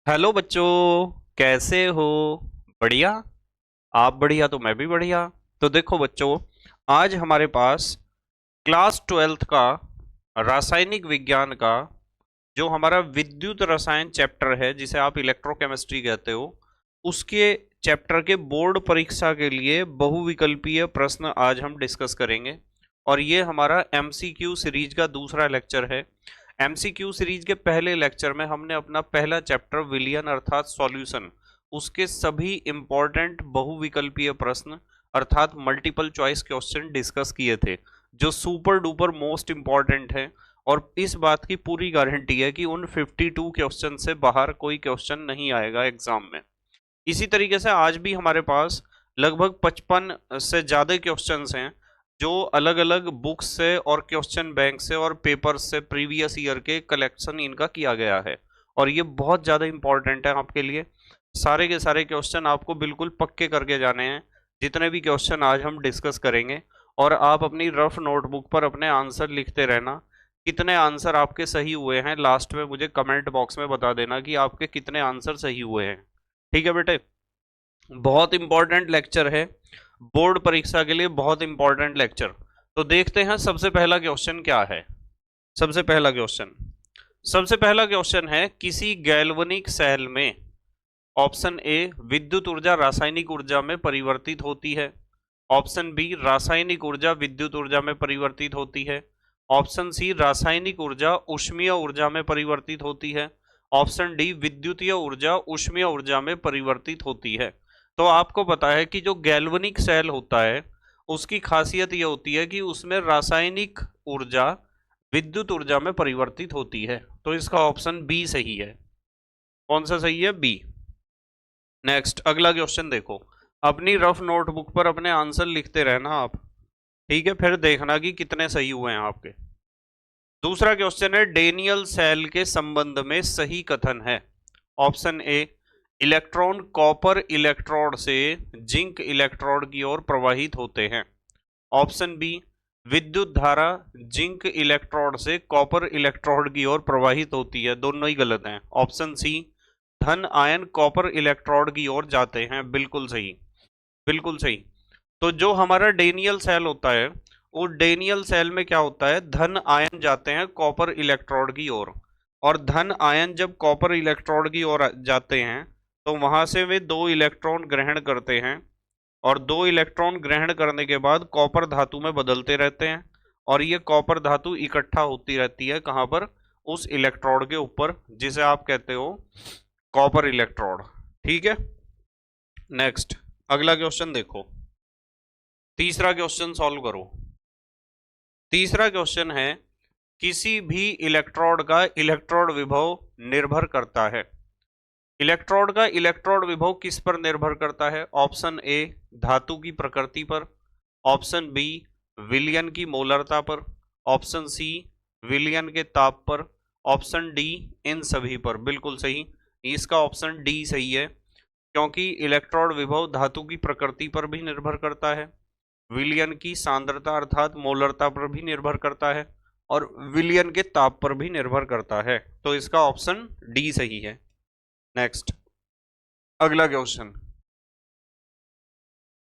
Hello बच्चों, कैसे हो? बढ़िया। आप बढ़िया तो मैं भी बढ़िया। तो देखो बच्चों, आज हमारे पास क्लास ट्वेल्थ का रासायनिक विज्ञान का जो हमारा विद्युत रसायन चैप्टर है, जिसे आप इलेक्ट्रोकेमिस्ट्री कहते हो, उसके चैप्टर के बोर्ड परीक्षा के लिए बहुविकल्पीय प्रश्न आज हम डिस्कस करेंगे। और ये हमारा एमसीक्यू सीरीज का दूसरा लेक्चर है। एमसीक्यू सीरीज के पहले लेक्चर में हमने अपना पहला चैप्टर विलियन अर्थात सॉल्यूशन, उसके सभी इंपॉर्टेंट बहुविकल्पीय प्रश्न अर्थात मल्टीपल चॉइस क्वेश्चन डिस्कस किए थे, जो सुपर डुपर मोस्ट इंपॉर्टेंट है। और इस बात की पूरी गारंटी है कि उन 52 क्वेश्चन से बाहर कोई क्वेश्चन नहीं आएगा एग्जाम में। इसी तरीके से आज भी हमारे पास लगभग 55 से ज़्यादा क्वेश्चंस हैं, जो अलग अलग बुक्स से और क्वेश्चन बैंक से और पेपर से प्रीवियस ईयर के कलेक्शन इनका किया गया है। और ये बहुत ज़्यादा इंपॉर्टेंट है आपके लिए। सारे के सारे क्वेश्चन आपको बिल्कुल पक्के करके जाने हैं, जितने भी क्वेश्चन आज हम डिस्कस करेंगे। और आप अपनी रफ नोटबुक पर अपने आंसर लिखते रहना। कितने आंसर आपके सही हुए हैं लास्ट में मुझे कमेंट बॉक्स में बता देना कि आपके कितने आंसर सही हुए हैं। ठीक है बेटे? बहुत इंपॉर्टेंट लेक्चर है, बोर्ड परीक्षा के लिए बहुत इंपॉर्टेंट लेक्चर। तो देखते हैं सबसे पहला क्वेश्चन क्या है। सबसे पहला क्वेश्चन है, किसी गैल्वनिक सेल में ऑप्शन ए विद्युत ऊर्जा रासायनिक ऊर्जा में परिवर्तित होती है, ऑप्शन बी रासायनिक ऊर्जा विद्युत ऊर्जा में परिवर्तित होती है, ऑप्शन सी रासायनिक ऊर्जा ऊष्मीय ऊर्जा में परिवर्तित होती है, ऑप्शन डी विद्युतीय ऊर्जा ऊष्मीय ऊर्जा में परिवर्तित होती है। तो आपको पता है कि जो गैल्वनिक सेल होता है, उसकी खासियत यह होती है कि उसमें रासायनिक ऊर्जा विद्युत ऊर्जा में परिवर्तित होती है। तो इसका ऑप्शन बी सही है। कौन सा सही है? बी। नेक्स्ट अगला क्वेश्चन देखो। अपनी रफ नोटबुक पर अपने आंसर लिखते रहना आप। ठीक है, फिर देखना कि कितने सही हुए हैं आपके। दूसरा क्वेश्चन है, डेनियल सेल के संबंध में सही कथन है। Option A electron copper electrode से जिंक इलेक्ट्रोड की ओर प्रवाहित होते हैं, ऑप्शन बी विद्युत धारा जिंक इलेक्ट्रोड से कॉपर इलेक्ट्रोड की ओर प्रवाहित होती है, दोनों ही गलत हैं, ऑप्शन सी धन आयन कॉपर इलेक्ट्रोड की ओर जाते हैं, बिल्कुल सही। बिल्कुल सही। तो जो हमारा डेनियल सेल होता है, वो डेनियल सेल में क्या होता है, धन आयन जाते हैं कॉपर इलेक्ट्रोड की ओर। और धन आयन जब कॉपर इलेक्ट्रोड की ओर जाते हैं, तो वहां से वे दो इलेक्ट्रॉन ग्रहण करते हैं। और दो इलेक्ट्रॉन ग्रहण करने के बाद कॉपर धातु में बदलते रहते हैं। और ये कॉपर धातु इकट्ठा होती रहती है कहाँ पर? उस इलेक्ट्रोड के ऊपर, जिसे आप कहते हो कॉपर इलेक्ट्रोड। ठीक है। नेक्स्ट अगला क्वेश्चन देखो। तीसरा क्वेश्चन सॉल्व करो। तीसरा क्वेश्चन है, किसी भी इलेक्ट्रोड का इलेक्ट्रोड विभव निर्भर करता है। इलेक्ट्रोड का इलेक्ट्रोड विभव किस पर निर्भर करता है? ऑप्शन ए धातु की प्रकृति पर, ऑप्शन बी विलयन की मोलरता पर, ऑप्शन सी विलयन के ताप पर, ऑप्शन डी इन सभी पर। बिल्कुल सही। इसका ऑप्शन डी सही है, क्योंकि इलेक्ट्रोड विभव धातु की प्रकृति पर भी निर्भर करता है, विलयन की सांद्रता अर्थात मोलरता पर भी निर्भर करता है, और विलयन के ताप पर भी निर्भर करता है। तो इसका ऑप्शन डी सही है। नेक्स्ट अगला क्वेश्चन,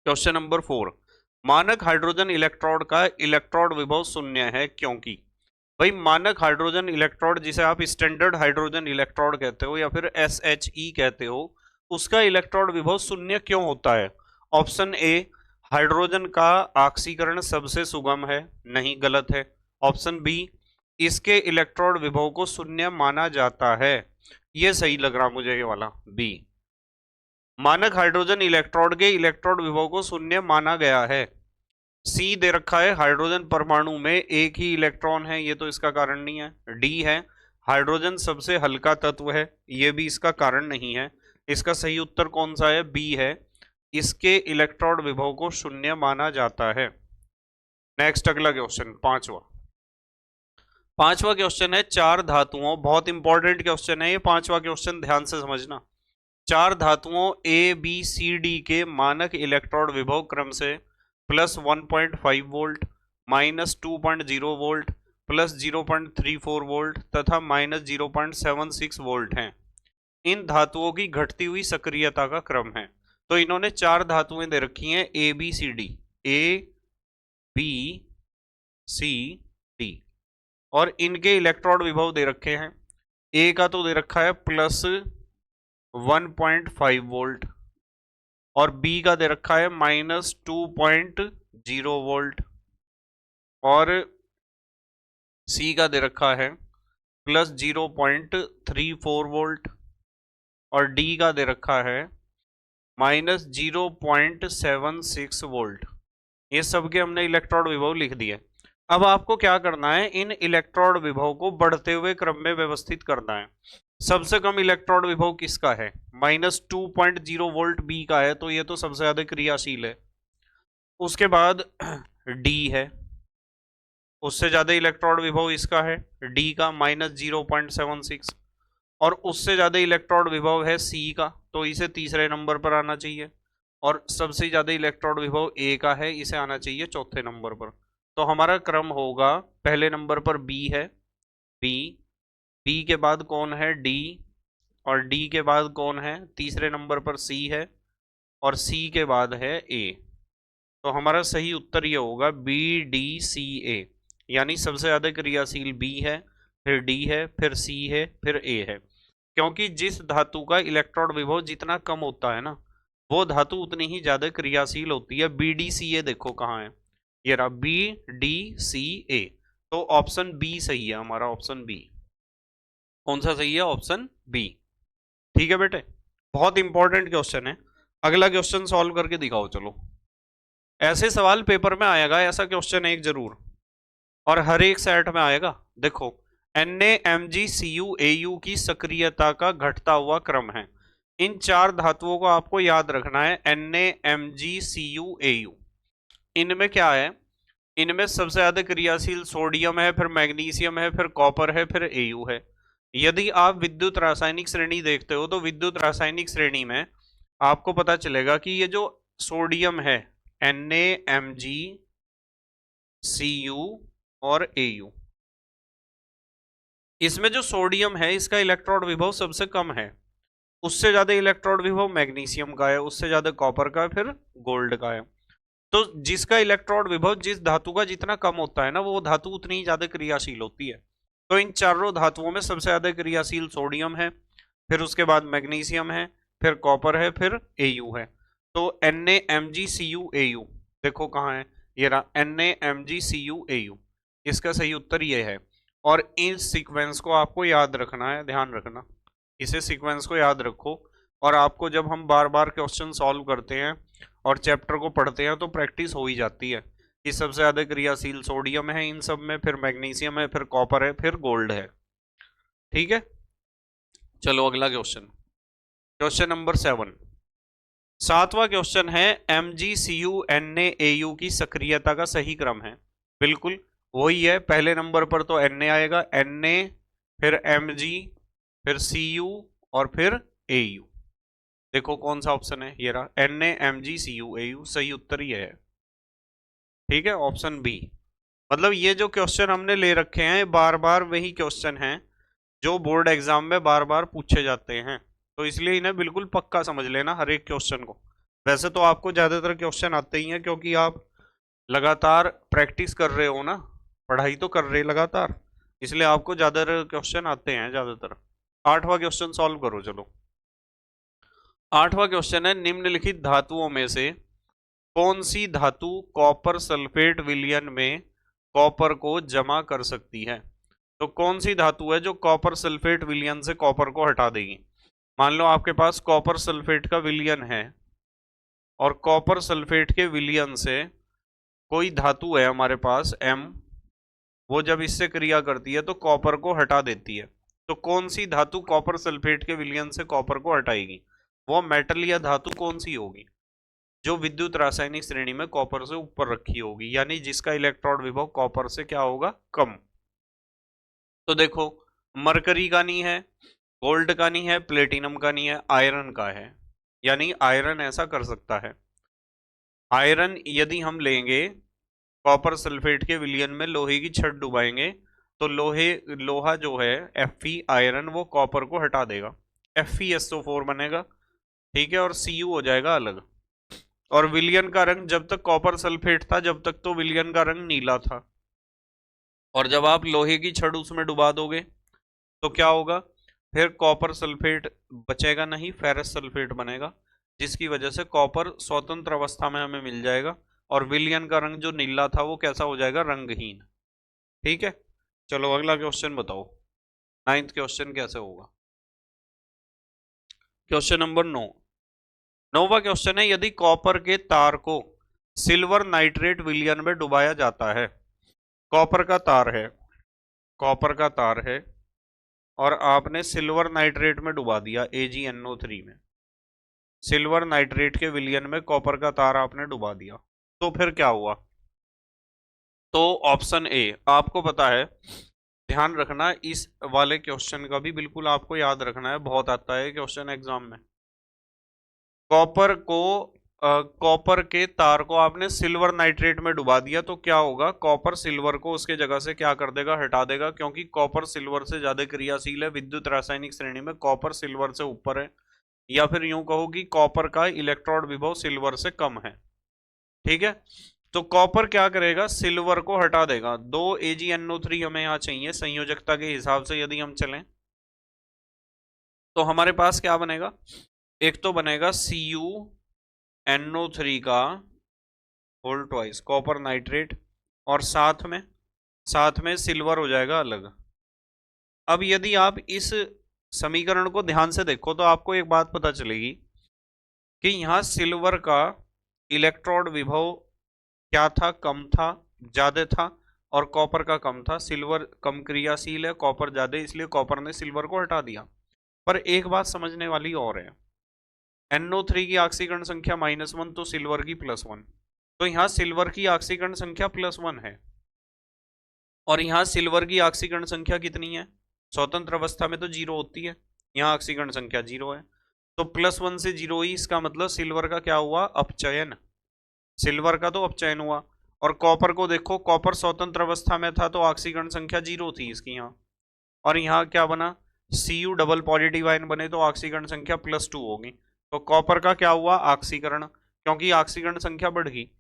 क्वेश्चन नंबर 4। मानक हाइड्रोजन इलेक्ट्रोड का इलेक्ट्रोड विभव शून्य है क्योंकि? भाई मानक हाइड्रोजन इलेक्ट्रोड, जिसे आप स्टैंडर्ड हाइड्रोजन इलेक्ट्रोड कहते हो या फिर SHE कहते हो, उसका इलेक्ट्रोड विभव शून्य क्यों होता है? ऑप्शन ए हाइड्रोजन का ऑक्सीकरण सबसे सुगम है, नहीं, गलत है। ऑप्शन बी इसके इलेक्ट्रोड विभव को शून्य माना जाता है, ये सही लग रहा मुझे, ये वाला बी। मानक हाइड्रोजन इलेक्ट्रोड के इलेक्ट्रोड विभव को शून्य माना गया है। सी दे रखा है हाइड्रोजन परमाणु में एक ही इलेक्ट्रॉन है, ये तो इसका कारण नहीं है। डी है हाइड्रोजन सबसे हल्का तत्व है, ये भी इसका कारण नहीं है। इसका सही उत्तर कौन सा है? बी है, इसके इलेक्ट्रोड विभव को शून्य माना जाता है। नेक्स्ट अगला क्वेश्चन, पांचवा। पांचवा क्वेश्चन है, चार धातुओं, बहुत इंपॉर्टेंट क्वेश्चन है ये पांचवा क्वेश्चन, ध्यान से समझना। चार धातुओं ABCD के मानक इलेक्ट्रोड विभव क्रम से +1.5 वोल्ट, -2.0 वोल्ट, +0.34 वोल्ट तथा -0.76 वोल्ट हैं। इन धातुओं की घटती हुई सक्रियता का क्रम है। तो इन्होंने 4 धातुएं दे रखी हैं A B C D, A B C D, और इनके इलेक्ट्रॉन विभव दे रखे हैं। ए का तो दे रखा है +1.5 वोल्ट, और बी का दे रखा है -2.0 वोल्ट, और सी का दे रखा है +0.34 वोल्ट, और डी का दे रखा है -0.76 वोल्ट। ये सबके हमने इलेक्ट्रॉन विभव लिख दिए। अब आपको क्या करना है, इन इलेक्ट्रॉन विभव को बढ़ते हुए क्रम में व्यवस्थित करना है। सबसे कम इलेक्ट्रॉन विभव किसका है, -2.0 वोल्ट बी का है, तो ये तो सबसे ज्यादा क्रियाशील है। उसके बाद डी है, उससे ज्यादा इलेक्ट्रॉन विभव इसका है, डी का -0.76, और उससे ज्यादा इलेक्ट्रॉन विभव है सी का, तो इसे तीसरे नंबर पर आना चाहिए, और सबसे ज्यादा इलेक्ट्रॉन विभव ए का है, इसे आना चाहिए चौथे नंबर पर। तो हमारा क्रम होगा, पहले नंबर पर बी है, बी, बी के बाद कौन है, डी, और डी के बाद कौन है, तीसरे नंबर पर सी है, और सी के बाद है ए। तो हमारा सही उत्तर ये होगा बी डी सी ए, यानी सबसे ज्यादा क्रियाशील बी है, फिर डी है, फिर सी है, फिर ए है। क्योंकि जिस धातु का इलेक्ट्रॉन विभव जितना कम होता है ना, वो धातु उतनी ही ज्यादा क्रियाशील होती है। बी डी सी ए देखो कहाँ है, ये रहा बी डी सी ए। तो ऑप्शन बी सही है हमारा, ऑप्शन बी। कौन सा सही है, ऑप्शन बी। ठीक है बेटे, बहुत इंपॉर्टेंट क्वेश्चन है। अगला क्वेश्चन सॉल्व करके दिखाओ चलो। ऐसे सवाल पेपर में आएगा, ऐसा क्वेश्चन एक जरूर, और हर एक सेट में आएगा। देखो, NaMgCuAu की सक्रियता का घटता हुआ क्रम है। इन 4 धातुओं को आपको याद रखना है, NaMgCuAu। इनमें क्या है, इनमें सबसे ज्यादा क्रियाशील सोडियम है, फिर मैग्नीशियम है, फिर कॉपर है, फिर Au है। यदि आप विद्युत रासायनिक श्रेणी देखते हो, तो विद्युत रासायनिक श्रेणी में आपको पता चलेगा कि ये जो सोडियम है NaMgCu और Au, इसमें जो सोडियम है इसका इलेक्ट्रॉन विभव सबसे कम है। उससे ज्यादा इलेक्ट्रॉन विभव मैग्नीशियम का है, उससे ज्यादा कॉपर का है, फिर गोल्ड का है। तो जिसका इलेक्ट्रॉन विभव जिस धातु का जितना कम होता है ना, वो धातु उतनी ही ज्यादा क्रियाशील होती है। तो इन चारों धातुओं में सबसे ज्यादा क्रियाशील सोडियम है, फिर उसके बाद मैग्नीशियम है, फिर कॉपर है, फिर Au है। तो NaMgCuAu देखो कहाँ है, ये रहा NaMgCuAu। इसका सही उत्तर ये है। और इस सीक्वेंस को आपको याद रखना है, ध्यान रखना, इसे सीक्वेंस को याद रखो। और आपको जब हम बार बार क्वेश्चन सॉल्व करते हैं और चैप्टर को पढ़ते हैं, तो प्रैक्टिस हो ही जाती है कि सबसे ज्यादा क्रियाशील सोडियम है इन सब में, फिर मैग्नीशियम है, फिर कॉपर है, फिर गोल्ड है। ठीक है, चलो अगला क्वेश्चन, क्वेश्चन नंबर 7। 7वां क्वेश्चन है, MgCu-Na-Au की सक्रियता का सही क्रम है। बिल्कुल वही है, पहले नंबर पर तो Na आएगा, Na, फिर Mg, फिर Cu, और फिर Au। देखो कौन सा ऑप्शन है, ये रहा NaMgCu-Au, सही उत्तर ये है। ठीक है, ऑप्शन बी। मतलब ये जो क्वेश्चन हमने ले रखे हैं, बार बार वही क्वेश्चन हैं जो बोर्ड एग्जाम में बार बार पूछे जाते हैं, तो इसलिए इन्हें बिल्कुल पक्का समझ लेना हर एक क्वेश्चन को। वैसे तो आपको ज्यादातर क्वेश्चन आते ही हैं, क्योंकि आप लगातार प्रैक्टिस कर रहे हो ना, पढ़ाई तो कर रहे लगातार, इसलिए आपको ज्यादातर क्वेश्चन आते हैं ज्यादातर। 8वां क्वेश्चन सॉल्व करो चलो। 8वां क्वेश्चन है, निम्नलिखित धातुओं में से कौन सी धातु कॉपर सल्फेट विलयन में कॉपर को जमा कर सकती है। तो कौन सी धातु है जो कॉपर सल्फेट विलयन से कॉपर को हटा देगी। मान लो आपके पास कॉपर सल्फेट का विलयन है, और कॉपर सल्फेट के विलयन से कोई धातु है हमारे पास M, वो जब इससे क्रिया करती है तो कॉपर को हटा देती है। तो कौन सी धातु कॉपर सल्फेट के विलयन से कॉपर को हटाएगी, वो मेटल या धातु कौन सी होगी जो विद्युत रासायनिक श्रेणी में कॉपर से ऊपर रखी होगी, यानी जिसका इलेक्ट्रॉन विभव कॉपर से क्या होगा, कम। तो देखो, मरकरी का नहीं है, गोल्ड का नहीं है, प्लेटिनम का नहीं है, आयरन का है। यानी आयरन ऐसा कर सकता है, आयरन यदि हम लेंगे कॉपर सल्फेट के विलयन में लोहे की छड़ डुबाएंगे, तो लोहा जो है Fe आयरन, वो कॉपर को हटा देगा। FeSO4 बनेगा, ठीक है, और Cu हो जाएगा अलग। और विलयन का रंग, जब तक कॉपर सल्फेट था जब तक तो विलयन का रंग नीला था, और जब आप लोहे की छड़ उसमें डुबा दोगे तो क्या होगा, फिर कॉपर सल्फेट बचेगा नहीं, फेरस सल्फेट बनेगा, जिसकी वजह से कॉपर स्वतंत्र अवस्था में हमें मिल जाएगा, और विलयन का रंग जो नीला था वो कैसा हो जाएगा, रंगहीन। ठीक है, चलो अगला क्वेश्चन बताओ, 9th क्वेश्चन कैसे होगा। क्वेश्चन नंबर 9, 9वां क्वेश्चन है, यदि कॉपर के तार को सिल्वर नाइट्रेट विलयन में डुबाया जाता है, कॉपर का तार है, कॉपर का तार है, और आपने सिल्वर नाइट्रेट में डुबा दिया AgNO3 में, सिल्वर नाइट्रेट के विलयन में कॉपर का तार आपने डुबा दिया, तो फिर क्या हुआ। तो ऑप्शन ए आपको पता है, ध्यान रखना इस वाले क्वेश्चन का भी बिल्कुल आपको याद रखना है, बहुत आता है क्वेश्चन एग्जाम में। कॉपर के तार को आपने सिल्वर नाइट्रेट में डुबा दिया तो क्या होगा, कॉपर सिल्वर को उसके जगह से क्या कर देगा, हटा देगा, क्योंकि कॉपर सिल्वर से ज्यादा क्रियाशील है, विद्युत रासायनिक श्रेणी में कॉपर सिल्वर से ऊपर है, या फिर यूं कहो कि कॉपर का इलेक्ट्रॉन विभव सिल्वर से कम है। ठीक है, तो कॉपर क्या करेगा, सिल्वर को हटा देगा। 2 AgNO3 हमें यहाँ चाहिए, संयोजकता के हिसाब से यदि हम चलें तो हमारे पास क्या बनेगा, एक तो बनेगा CuNO3 का होल ट्वाइस कॉपर नाइट्रेट, और साथ में सिल्वर हो जाएगा अलग। अब यदि आप इस समीकरण को ध्यान से देखो तो आपको एक बात पता चलेगी कि यहां सिल्वर का इलेक्ट्रॉन विभव क्या था, कम था, ज्यादा था, और कॉपर का कम था। सिल्वर कम क्रियाशील है, कॉपर ज्यादा, इसलिए कॉपर ने सिल्वर को हटा दिया। पर एक बात समझने वाली और है, NO3 की ऑक्सीकरण संख्या -1 तो सिल्वर की +1, तो यहाँ सिल्वर की ऑक्सीकरण संख्या +1 है, और यहाँ सिल्वर की ऑक्सीकरण संख्या कितनी है, स्वतंत्र अवस्था में तो 0 होती है, यहाँ ऑक्सीकरण संख्या 0 है, तो +1 से 0 ही, इसका मतलब सिल्वर का क्या हुआ, अपचयन, सिल्वर का तो अपचयन हुआ। और कॉपर को देखो, कॉपर स्वतंत्र अवस्था में था तो ऑक्सीकरण संख्या 0 थी इसकी यहाँ, और यहाँ क्या बना, Cu डबल पॉजिटिव आयन बने तो ऑक्सीकरण संख्या +2 होगी, तो कॉपर का क्या हुआ, ऑक्सीकरण, क्योंकि ऑक्सीकरण संख्या बढ़ गई।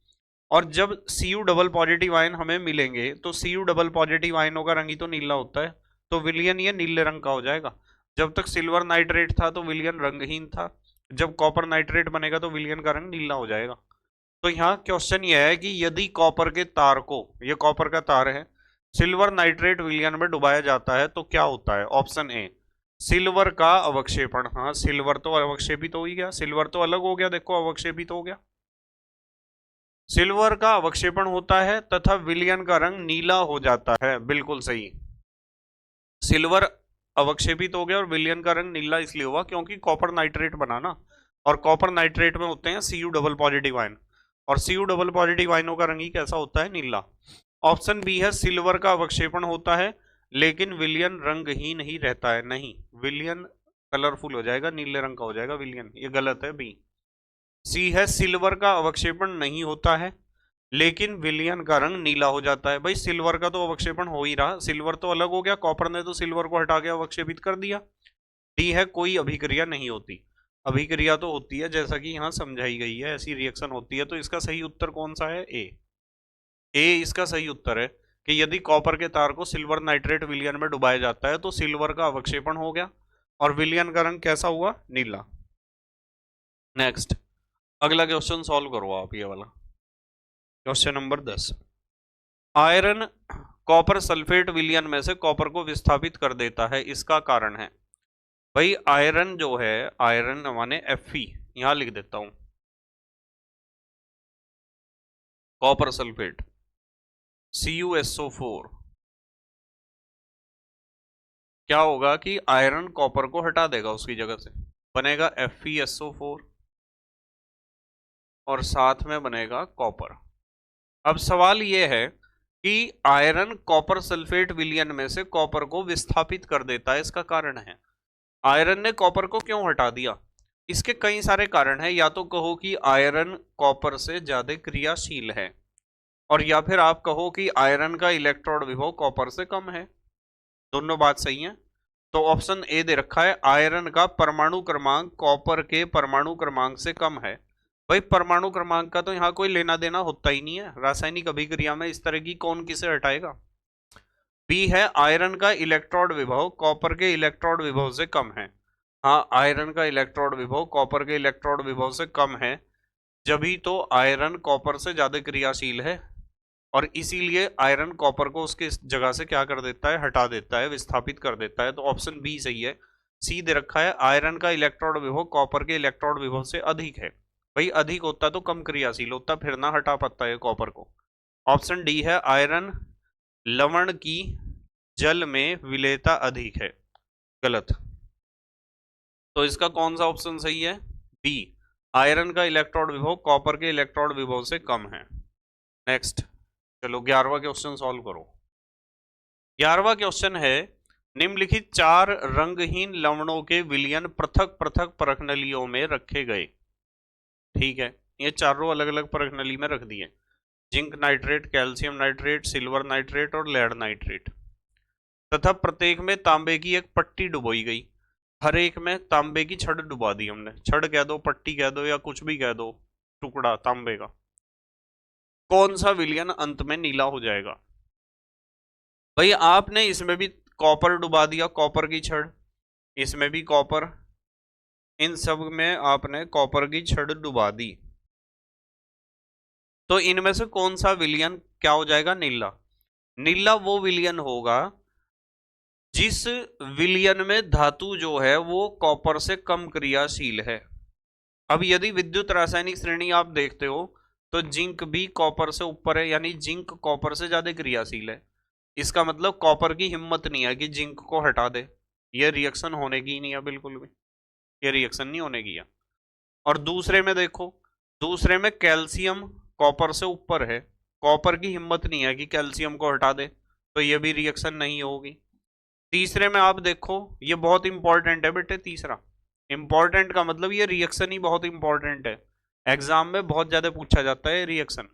और जब Cu डबल पॉजिटिव आयन हमें मिलेंगे तो Cu डबल पॉजिटिव आयनों का रंग ही तो नीला होता है, तो विलयन ये नीले रंग का हो जाएगा। जब तक सिल्वर नाइट्रेट था तो विलयन रंगहीन था, जब कॉपर नाइट्रेट बनेगा तो विलयन का रंग नीला हो जाएगा। तो यहाँ क्वेश्चन यह है कि यदि कॉपर के तार को, ये कॉपर का तार है, सिल्वर नाइट्रेट विलयन में डुबाया जाता है तो क्या होता है। ऑप्शन ए, सिल्वर का अवक्षेपण। हाँ, सिल्वर तो अवक्षेपित हो ही गया, सिल्वर तो अलग हो गया, देखो अवक्षेपित हो गया, सिल्वर का अवक्षेपण होता है तथा विलयन का रंग नीला हो जाता है। बिल्कुल सही, सिल्वर अवक्षेपित हो गया और विलयन का रंग नीला इसलिए हुआ क्योंकि कॉपर नाइट्रेट बना ना, और कॉपर नाइट्रेट में होते हैं Cu डबल पॉजिटिव आयन, और Cu डबल पॉजिटिव आयनों का रंग ही कैसा होता है, नीला। ऑप्शन बी है, सिल्वर का अवक्षेपण होता है लेकिन विलयन रंगहीन ही रहता है। नहीं, विलयन कलरफुल हो जाएगा, नीले रंग का हो जाएगा विलयन, ये गलत है। बी, सी है, सिल्वर का अवक्षेपण नहीं होता है लेकिन विलयन का रंग नीला हो जाता है। भाई सिल्वर का तो अवक्षेपण हो ही रहा, सिल्वर तो अलग हो गया, कॉपर ने तो सिल्वर को हटा के अवक्षेपित कर दिया। डी है, कोई अभिक्रिया नहीं होती। अभिक्रिया तो होती है, जैसा कि यहाँ समझाई गई है, ऐसी रिएक्शन होती है। तो इसका सही उत्तर कौन सा है, ए। ए इसका सही उत्तर है कि यदि कॉपर के तार को सिल्वर नाइट्रेट विलयन में डुबाया जाता है तो सिल्वर का अवक्षेपण हो गया और विलयन का रंग कैसा हुआ, नीला। नेक्स्ट, अगला क्वेश्चन सॉल्व करो आप, ये वाला question number 10। Iron copper sulphate विलयन में से कॉपर को विस्थापित कर देता है, इसका कारण है। भाई आयरन जो है, आयरन माने Fe, यहां लिख देता हूं, कॉपर सल्फेट CuSO4, क्या होगा कि आयरन कॉपर को हटा देगा, उसकी जगह से बनेगा FeSO4 और साथ में बनेगा कॉपर। अब सवाल यह है कि आयरन कॉपर सल्फेट विलयन में से कॉपर को विस्थापित कर देता है, इसका कारण है। आयरन ने कॉपर को क्यों हटा दिया, इसके कई सारे कारण हैं। या तो कहो कि आयरन कॉपर से ज्यादा क्रियाशील है, और या फिर आप कहो कि आयरन का इलेक्ट्रॉन विभव कॉपर से कम है। दोनों बात सही है। तो ऑप्शन ए दे रखा है आयरन का परमाणु क्रमांक कॉपर के परमाणु क्रमांक से कम है। भाई परमाणु क्रमांक का तो यहाँ कोई लेना देना होता ही नहीं है, रासायनिक अभिक्रिया में इस तरह की कौन किसे हटाएगा। बी है आयरन का इलेक्ट्रोड विभव कॉपर के इलेक्ट्रोड विभव से कम है। हाँ, आयरन का इलेक्ट्रोड विभव कॉपर के इलेक्ट्रोड विभव से कम है, जब ही तो आयरन कॉपर से ज्यादा क्रियाशील है और इसीलिए आयरन कॉपर को उसके जगह से क्या कर देता है, हटा देता है, विस्थापित कर देता है। तो ऑप्शन बी सही है। सी दे रखा है आयरन का इलेक्ट्रोड विभव कॉपर के इलेक्ट्रोड विभव से अधिक है। भाई अधिक होता तो कम क्रियाशील होता, फिर ना हटा पाता है कॉपर को। ऑप्शन डी है आयरन लवण की जल में विलेयता अधिक है। गलत। तो इसका कौन सा ऑप्शन सही है, बी, आयरन का इलेक्ट्रोड विभव कॉपर के इलेक्ट्रोड विभव से कम है। नेक्स्ट चलो 11वां क्वेश्चन सॉल्व करो। 11वां क्वेश्चन है निम्नलिखित 4 रंगहीन लवणों के विलयन पृथक पृथक परखनलियों में रखे गए। ठीक है, ये चारों अलग अलग परखनली में रख दिए, zinc nitrate, calcium nitrate, silver nitrate और लेड नाइट्रेट, तथा प्रत्येक में तांबे की एक पट्टी डुबोई गई। हर एक में तांबे की छड़ डुबा दी हमने, छड़ कह दो, पट्टी कह दो या कुछ भी कह दो, टुकड़ा तांबे का। कौन सा विलयन अंत में नीला हो जाएगा। भाई आपने इसमें भी कॉपर डुबा दिया, कॉपर की छड़, इसमें भी कॉपर, इन सब में आपने कॉपर की छड़ डुबा दी, तो इनमें से कौन सा विलयन क्या हो जाएगा, नीला। नीला वो विलयन होगा जिस विलयन में धातु जो है वो कॉपर से कम क्रियाशील है। अब यदि विद्युत रासायनिक श्रेणी आप देखते हो तो जिंक भी कॉपर से ऊपर है, यानी जिंक कॉपर से ज्यादा क्रियाशील है। इसका मतलब कॉपर की हिम्मत नहीं है कि जिंक को हटा दे, यह रिएक्शन होने की नहीं है, बिल्कुल भी ये रिएक्शन नहीं होने की है। और दूसरे में देखो, दूसरे में कैल्शियम कॉपर से ऊपर है, कॉपर की हिम्मत नहीं है कि कैल्शियम को हटा दे, तो यह भी रिएक्शन नहीं होगी। तीसरे में आप देखो, ये बहुत इंपॉर्टेंट है बेटे, तीसरा इंपॉर्टेंट का मतलब ये रिएक्शन ही बहुत इंपॉर्टेंट है, एग्जाम में बहुत ज्यादा पूछा जाता है रिएक्शन।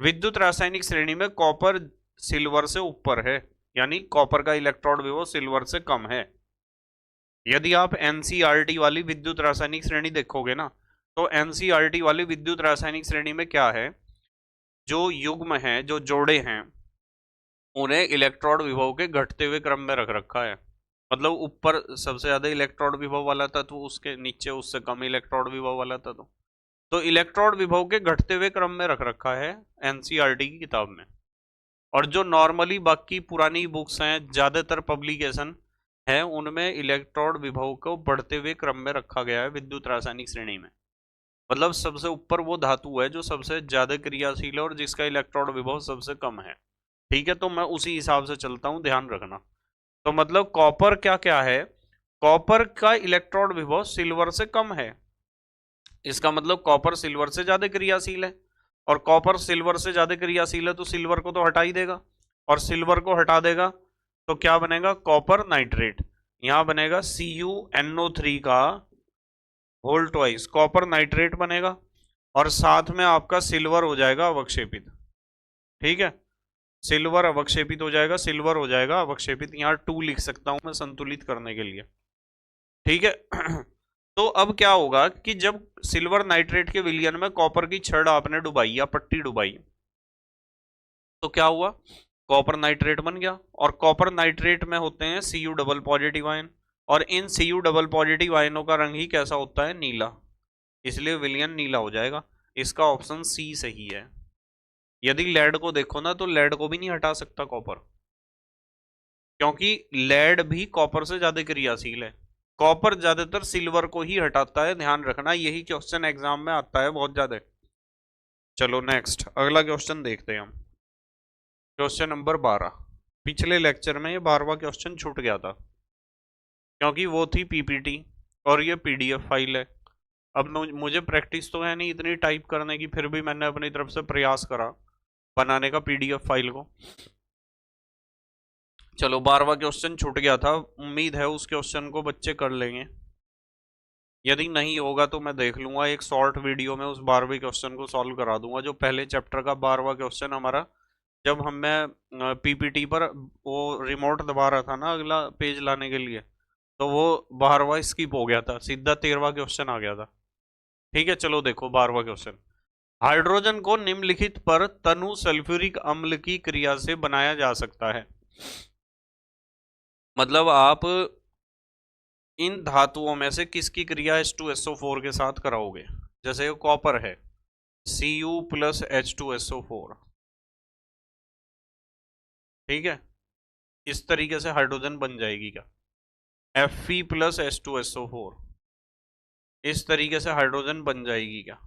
विद्युत रासायनिक श्रेणी में कॉपर सिल्वर से ऊपर है, यानी कॉपर का इलेक्ट्रोड विभव सिल्वर से कम है। यदि आप एनसीईआरटी वाली विद्युत रासायनिक श्रेणी देखोगे ना, तो एनसीईआरटी वाली विद्युत रासायनिक श्रेणी में क्या है, जो युग्म है, जो जोड़े हैं, उन्हें इलेक्ट्रोड विभव के घटते हुए क्रम में रख रखा है। मतलब ऊपर सबसे ज्यादा इलेक्ट्रोड विभव वाला तत्व, उसके नीचे उससे कम इलेक्ट्रोड विभव वाला तत्व, तो इलेक्ट्रोड विभव के घटते हुए क्रम में रख रखा है एनसीईआरटी की किताब में। और जो नॉर्मली बाकी पुरानी बुक्स हैं, ज्यादातर पब्लिकेशन है, उनमें इलेक्ट्रोड विभव को बढ़ते हुए क्रम में रखा गया है विद्युत रासायनिक श्रेणी में। मतलब सबसे ऊपर वो धातु है जो सबसे ज्यादा क्रियाशील है और जिसका इलेक्ट्रोड विभव सबसे कम है। ठीक है, तो मैं उसी हिसाब से चलता हूं, ध्यान रखना। तो मतलब कॉपर क्या क्या है, कॉपर का इलेक्ट्रोड विभव सिल्वर से कम है, इसका मतलब कॉपर सिल्वर से ज्यादा क्रियाशील है, और कॉपर सिल्वर से ज्यादा क्रियाशील है तो सिल्वर को तो हटा ही देगा, और सिल्वर को हटा देगा तो क्या बनेगा, कॉपर नाइट्रेट। यहां बनेगा CuNO3 का होल ट्वाइस कॉपर नाइट्रेट बनेगा, और साथ में आपका सिल्वर हो जाएगा अवक्षेपित। ठीक है, सिल्वर अवक्षेपित हो जाएगा, सिल्वर हो जाएगा अवक्षेपित, यहाँ 2 लिख सकता हूं मैं संतुलित करने के लिए। ठीक है तो अब क्या होगा कि जब सिल्वर नाइट्रेट के विलयन में कॉपर की छड़ आपने डुबाई या पट्टी डुबाई, तो क्या हुआ, कॉपर नाइट्रेट बन गया। और कॉपर नाइट्रेट में होते हैं Cu डबल पॉजिटिव आयन, और इन Cu डबल पॉजिटिव आयनों का रंग ही कैसा होता है, नीला, इसलिए विलयन नीला हो जाएगा। इसका ऑप्शन सी सही है। यदि लेड को देखो ना, तो लेड को भी नहीं हटा सकता कॉपर, क्योंकि लेड भी कॉपर से ज्यादा क्रियाशील है। कॉपर ज्यादातर सिल्वर को ही हटाता है, ध्यान रखना, यही क्वेश्चन एग्जाम में आता है बहुत ज्यादा। चलो नेक्स्ट अगला क्वेश्चन देखते हैं हम, क्वेश्चन नंबर 12। पिछले लेक्चर में ये 12वां क्वेश्चन छूट गया था, क्योंकि वो थी पीपीटी और ये पीडीएफ फाइल है। अब मुझे प्रैक्टिस तो है नहीं इतनी टाइप करने की, फिर भी मैंने अपनी तरफ से प्रयास करा बनाने का पीडीएफ फाइल को। चलो 12वां क्वेश्चन छूट गया था, उम्मीद है उस क्वेश्चन को बच्चे कर लेंगे। यदि नहीं होगा तो मैं देख लूंगा, एक शॉर्ट वीडियो में उस 12वें क्वेश्चन को सॉल्व करा दूंगा, जो पहले चैप्टर का 12वां क्वेश्चन हमारा, जब मैं पीपीटी पर वो रिमोट दबा रहा था ना अगला पेज लाने के लिए, तो वो 12वां स्किप हो गया था, सीधा 13वां क्वेश्चन आ गया था। ठीक है, चलो देखो 12वां क्वेश्चन। हाइड्रोजन को निम्नलिखित पर तनु सल्फ्यूरिक अम्ल की क्रिया से बनाया जा सकता है। मतलब आप इन धातुओं में से किसकी क्रिया H2SO4 के साथ कराओगे। जैसे कॉपर है, Cu प्लस H2SO4, ठीक है, इस तरीके से हाइड्रोजन बन जाएगी क्या। Fe प्लस H2SO4, इस तरीके से हाइड्रोजन बन जाएगी क्या।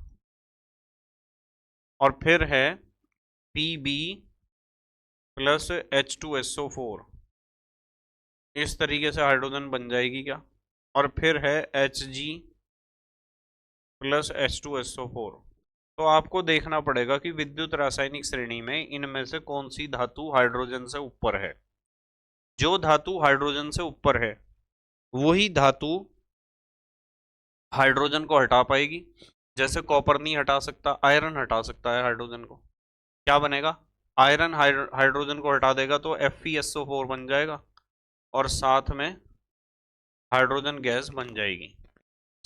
और फिर है Pb प्लस H2SO4, इस तरीके से हाइड्रोजन बन जाएगी क्या। और फिर है Hg प्लस H2SO4। तो आपको देखना पड़ेगा कि विद्युत रासायनिक श्रेणी में इनमें से कौन सी धातु हाइड्रोजन से ऊपर है। जो धातु हाइड्रोजन से ऊपर है वही धातु हाइड्रोजन को हटा पाएगी। जैसे कॉपर नहीं हटा सकता, आयरन हटा सकता है हाइड्रोजन को। क्या बनेगा, आयरन हाइड्रोजन को हटा देगा तो FeSO4 बन जाएगा और साथ में हाइड्रोजन गैस बन जाएगी।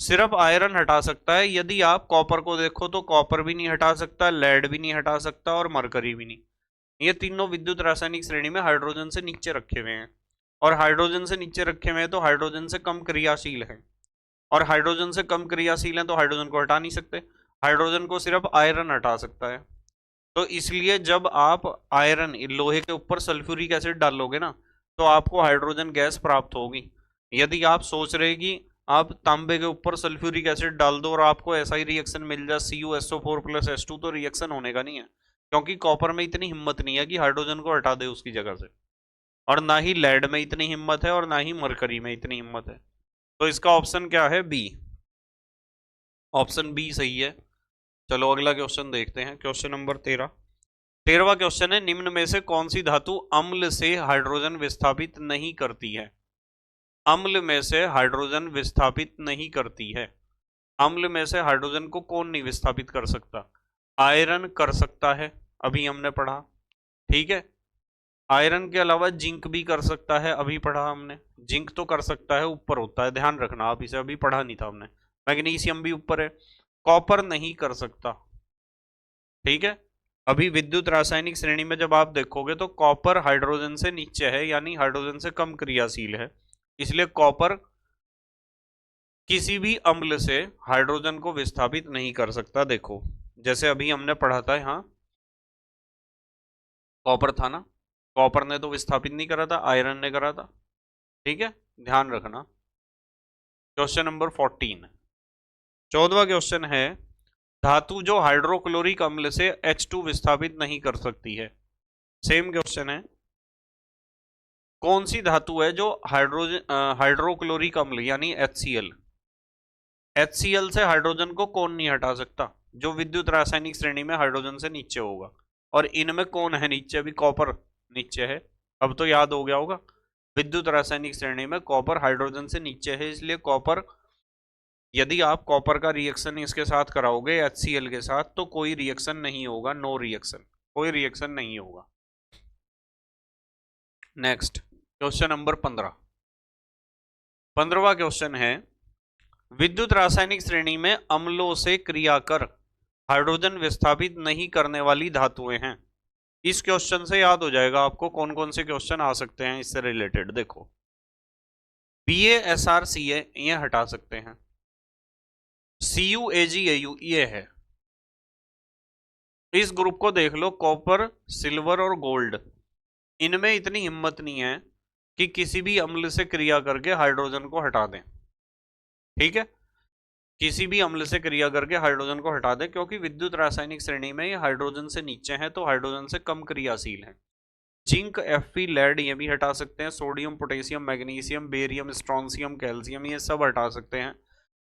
सिर्फ आयरन हटा सकता है। यदि आप कॉपर को देखो तो कॉपर भी नहीं हटा सकता, लेड भी नहीं हटा सकता और मरकरी भी नहीं। ये तीनों विद्युत रासायनिक श्रेणी में हाइड्रोजन से नीचे रखे हुए हैं। और हाइड्रोजन से नीचे रखे हुए हैं तो हाइड्रोजन से कम क्रियाशील है। और हाइड्रोजन से कम क्रियाशील है तो हाइड्रोजन को हटा नहीं सकते। हाइड्रोजन को सिर्फ आयरन हटा सकता है। तो इसलिए जब आप आयरन लोहे के ऊपर सल्फ्यूरिक एसिड डालोगे ना तो आपको हाइड्रोजन गैस प्राप्त होगी। यदि आप सोच रहे कि आप तांबे के ऊपर सल्फ्यूरिक एसिड डाल दो और आपको ऐसा ही रिएक्शन मिल जाए CuSO4 प्लस H2, तो रिएक्शन होने का नहीं है। क्योंकि कॉपर में इतनी हिम्मत नहीं है कि हाइड्रोजन को हटा दे उसकी जगह से, और ना ही लेड में इतनी हिम्मत है और ना ही मरकरी में इतनी हिम्मत है। तो इसका ऑप्शन क्या है, बी। ऑप्शन बी सही है। चलो अगला क्वेश्चन देखते हैं, क्वेश्चन नंबर 13वां क्वेश्चन है, निम्न में से कौन सी धातु अम्ल से हाइड्रोजन विस्थापित नहीं करती है। अम्ल में से हाइड्रोजन विस्थापित नहीं करती है। अम्ल में से हाइड्रोजन को कौन नहीं विस्थापित कर सकता। आयरन कर सकता है, अभी हमने पढ़ा, ठीक है। आयरन के अलावा जिंक भी कर सकता है, अभी पढ़ा हमने। जिंक तो कर सकता है, ऊपर होता है, ध्यान रखना आप, इसे अभी पढ़ा नहीं था हमने। मैग्नीशियम भी ऊपर है। कॉपर नहीं कर सकता, ठीक है। अभी विद्युत रासायनिक श्रेणी में जब आप देखोगे तो कॉपर हाइड्रोजन से नीचे है, यानी हाइड्रोजन से कम क्रियाशील है, इसलिए कॉपर किसी भी अम्ल से हाइड्रोजन को विस्थापित नहीं कर सकता। देखो जैसे अभी हमने पढ़ा था, यहाँ कॉपर था ना, कॉपर ने तो विस्थापित नहीं करा था, आयरन ने करा था, ठीक है, ध्यान रखना। क्वेश्चन नंबर 14, 14वां क्वेश्चन है, धातु जो हाइड्रोक्लोरिक अम्ल से H2 विस्थापित नहीं कर सकती है। सेम क्वेश्चन है, कौन सी धातु है जो हाइड्रोक्लोरिक अम्ल यानी HCl से हाइड्रोजन को कौन नहीं हटा सकता, जो विद्युत रासायनिक श्रेणी में हाइड्रोजन से नीचे होगा। और इनमें कौन है नीचे, अभी कॉपर नीचे है, अब तो याद हो गया होगा। विद्युत रासायनिक श्रेणी में कॉपर हाइड्रोजन से नीचे है, इसलिए कॉपर, यदि आप कॉपर का रिएक्शन इसके साथ कराओगे HCl के साथ तो कोई रिएक्शन नहीं होगा, नो रिएक्शन, कोई रिएक्शन नहीं होगा। नेक्स्ट क्वेश्चन नंबर 15वां क्वेश्चन है, विद्युत रासायनिक श्रेणी में अम्लों से क्रिया कर हाइड्रोजन विस्थापित नहीं करने वाली धातुएं हैं। इस क्वेश्चन से याद हो जाएगा आपको कौन कौन से क्वेश्चन आ सकते हैं इससे रिलेटेड। देखो BaSrCa ये हटा सकते हैं, CuAgAu ये है। इस ग्रुप को देख लो, कॉपर, सिल्वर और गोल्ड, इनमें इतनी हिम्मत नहीं है कि किसी भी अम्ल से क्रिया करके हाइड्रोजन को हटा दें, ठीक है, किसी भी अम्ल से क्रिया करके हाइड्रोजन को हटा दें, क्योंकि विद्युत रासायनिक श्रेणी में ये हाइड्रोजन से नीचे है तो हाइड्रोजन से कम क्रियाशील है। जिंक, Fe, लेड ये भी हटा सकते हैं, sodium, potassium, magnesium, barium, strontium, calcium ये सब हटा सकते हैं।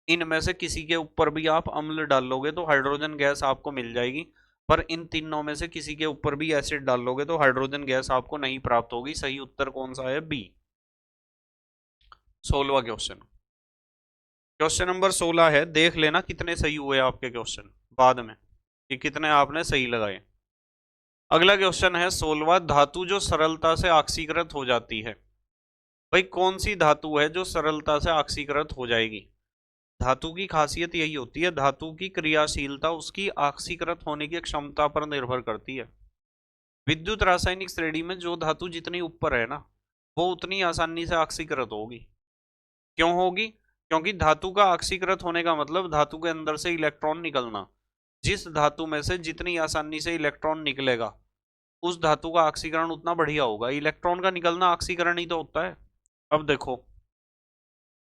इनमें से किसी के ऊपर भी आप अम्ल डालोगे तो हाइड्रोजन गैस आपको मिल जाएगी, पर इन तीनों में से किसी के ऊपर भी एसिड डालोगे तो हाइड्रोजन गैस आपको नहीं प्राप्त होगी। सही उत्तर कौन सा है, बी। 16वां क्वेश्चन, क्वेश्चन नंबर 16 है, देख लेना कितने सही हुए आपके क्वेश्चन बाद में कि कितने आपने सही लगाए। अगला क्वेश्चन है 16वां, धातु जो सरलता से ऑक्सीकृत हो जाती है। भाई कौन सी धातु है जो सरलता से ऑक्सीकृत हो जाएगी? धातु की खासियत यही होती है, धातु की क्रियाशीलता उसकी ऑक्सीकृत होने की क्षमता पर निर्भर करती है। विद्युत रासायनिक श्रेणी में जो धातु जितनी ऊपर है ना, वो उतनी आसानी से ऑक्सीकृत होगी। क्यों होगी? क्योंकि धातु का ऑक्सीकृत होने का मतलब धातु के अंदर से इलेक्ट्रॉन निकलना। जिस धातु में से जितनी आसानी से इलेक्ट्रॉन निकलेगा, उस धातु का ऑक्सीकरण उतना बढ़िया होगा। इलेक्ट्रॉन का निकलना ऑक्सीकरण ही तो होता है। अब देखो,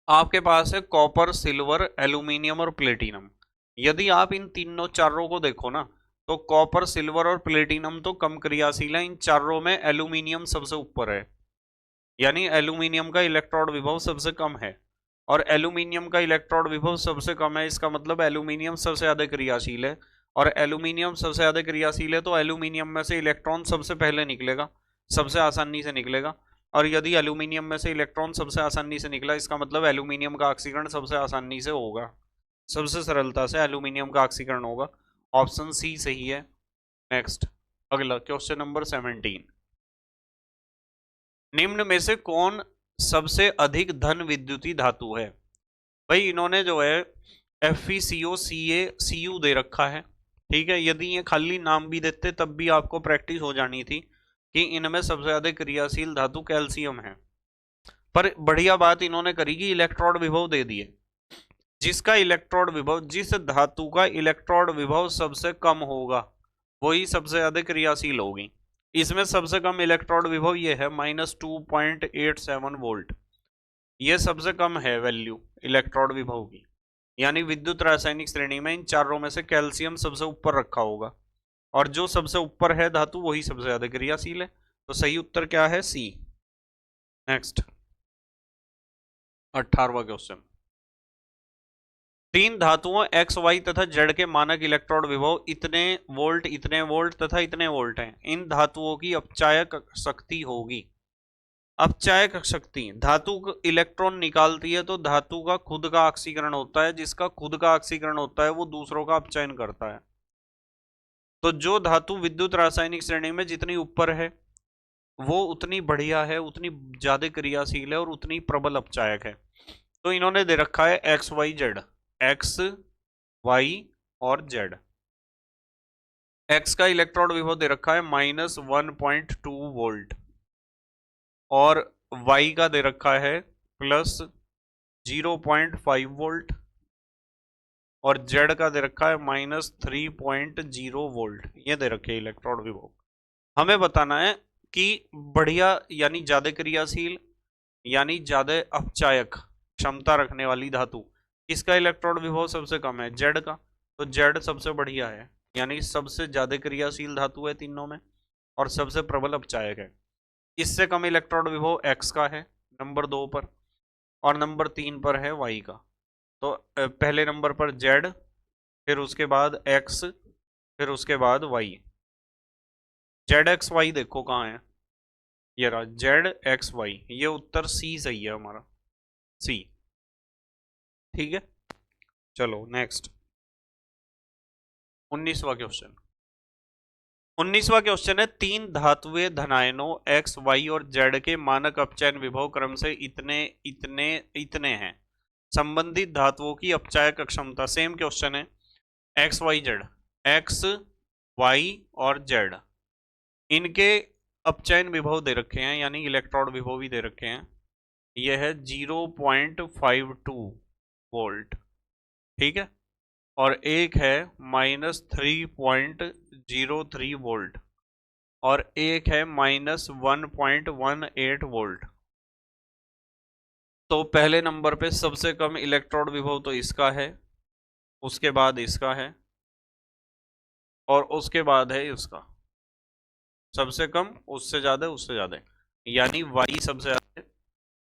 आपके पास है कॉपर, सिल्वर, एल्यूमिनियम और प्लेटिनम। यदि आप इन तीनों चारों को देखो ना, तो कॉपर, सिल्वर और प्लेटिनम तो कम क्रियाशील है। इन चारों में एल्यूमिनियम सबसे ऊपर है, यानी एल्यूमिनियम का इलेक्ट्रॉन विभव सबसे कम है। और एल्यूमिनियम का इलेक्ट्रॉन विभव सबसे कम है, इसका मतलब एल्यूमिनियम सबसे ज्यादा क्रियाशील है। और एल्यूमिनियम सबसे ज्यादा क्रियाशील है तो एल्यूमिनियम में से इलेक्ट्रॉन सबसे पहले निकलेगा, सबसे आसानी से निकलेगा। और यदि एल्यूमिनियम में से इलेक्ट्रॉन सबसे आसानी से निकला, इसका मतलब एल्यूमिनियम का ऑक्सीकरण सबसे आसानी से होगा, सबसे सरलता से एल्यूमिनियम का ऑक्सीकरण होगा। ऑप्शन सी सही है। नेक्स्ट, अगला क्वेश्चन नंबर 17। निम्न में से कौन सबसे अधिक धन विद्युतीय धातु है? भाई इन्होंने जो है FeCO, Ca, Cu दे रखा है। ठीक है, यदि ये खाली नाम भी देते तब भी आपको प्रैक्टिस हो जानी थी कि इनमें सबसे ज्यादा क्रियाशील धातु कैल्शियम है। पर बढ़िया बात इन्होंने करी कि इलेक्ट्रॉन विभव दे दिए। जिसका इलेक्ट्रॉन विभव, जिस धातु का इलेक्ट्रॉन विभव सबसे कम होगा, वही सबसे ज्यादा क्रियाशील होगी। इसमें सबसे कम इलेक्ट्रॉन विभव ये है -2.87 वोल्ट। ये सबसे कम है वैल्यू इलेक्ट्रॉन विभव की। यानी विद्युत रासायनिक श्रेणी में इन चारों में से कैल्शियम सबसे ऊपर रखा होगा, और जो सबसे ऊपर है धातु वही सबसे ज्यादा क्रियाशील है। तो सही उत्तर क्या है? सी। नेक्स्ट, 18वां क्वेश्चन। तीन धातुओं एक्स, वाई तथा जेड के मानक इलेक्ट्रॉन विभव इतने वोल्ट तथा इतने वोल्ट हैं। इन धातुओं की अपचायक शक्ति होगी। अपचायक शक्ति, धातु इलेक्ट्रॉन निकालती है तो धातु का खुद का ऑक्सीकरण होता है, जिसका खुद का ऑक्सीकरण होता है वो दूसरों का अपचयन करता है। तो जो धातु विद्युत रासायनिक श्रेणी में जितनी ऊपर है वो उतनी बढ़िया है, उतनी ज्यादा क्रियाशील है और उतनी प्रबल अपचायक है। तो इन्होंने दे रखा है X, Y, Z. X, Y और जेड। एक्स का इलेक्ट्रॉन विभव दे रखा है -1.2 वोल्ट, और वाई का दे रखा है +0.5 वोल्ट, और जेड का दे रखा है -3.0 वोल्ट। ये दे रखे इलेक्ट्रॉन विभव। हमें बताना है कि बढ़िया यानी ज्यादा क्रियाशील यानी ज्यादा अपचायक क्षमता रखने वाली धातु, इसका इलेक्ट्रॉन विभव सबसे कम है, जेड का। तो जेड सबसे बढ़िया है, यानी सबसे ज्यादा क्रियाशील धातु है तीनों में, और सबसे प्रबल अपचायक है। इससे कम इलेक्ट्रॉन विभव एक्स का है नंबर 2 पर, और नंबर 3 पर है वाई का। तो पहले नंबर पर जेड, फिर उसके बाद एक्स, फिर उसके बाद वाई। जेड एक्स वाई देखो कहाँ है, ये रहा जेड एक्स वाई। ये उत्तर सी सही है हमारा, सी। ठीक है, चलो नेक्स्ट, 19वां क्वेश्चन। 19वां क्वेश्चन है, तीन धातुएं धनायनों एक्स, वाई और जेड के मानक अपचयन विभव क्रम से इतने इतने इतने हैं। संबंधित धातुओं की अपचायक क्षमता। सेम क्वेश्चन है, X, Y, Z. X, Y और जेड, इनके अपचयन विभव दे रखे हैं, यानी इलेक्ट्रॉन विभव भी दे रखे हैं। यह है 0.52 वोल्ट। ठीक है, और एक है -3.03 वोल्ट, और एक है -1.18 वोल्ट। तो पहले नंबर पे सबसे कम इलेक्ट्रॉन विभव तो इसका है, उसके बाद इसका है, और उसके बाद है इसका। सबसे कम, उससे ज्यादा, उससे ज्यादा, यानी वाई सबसे ज्यादा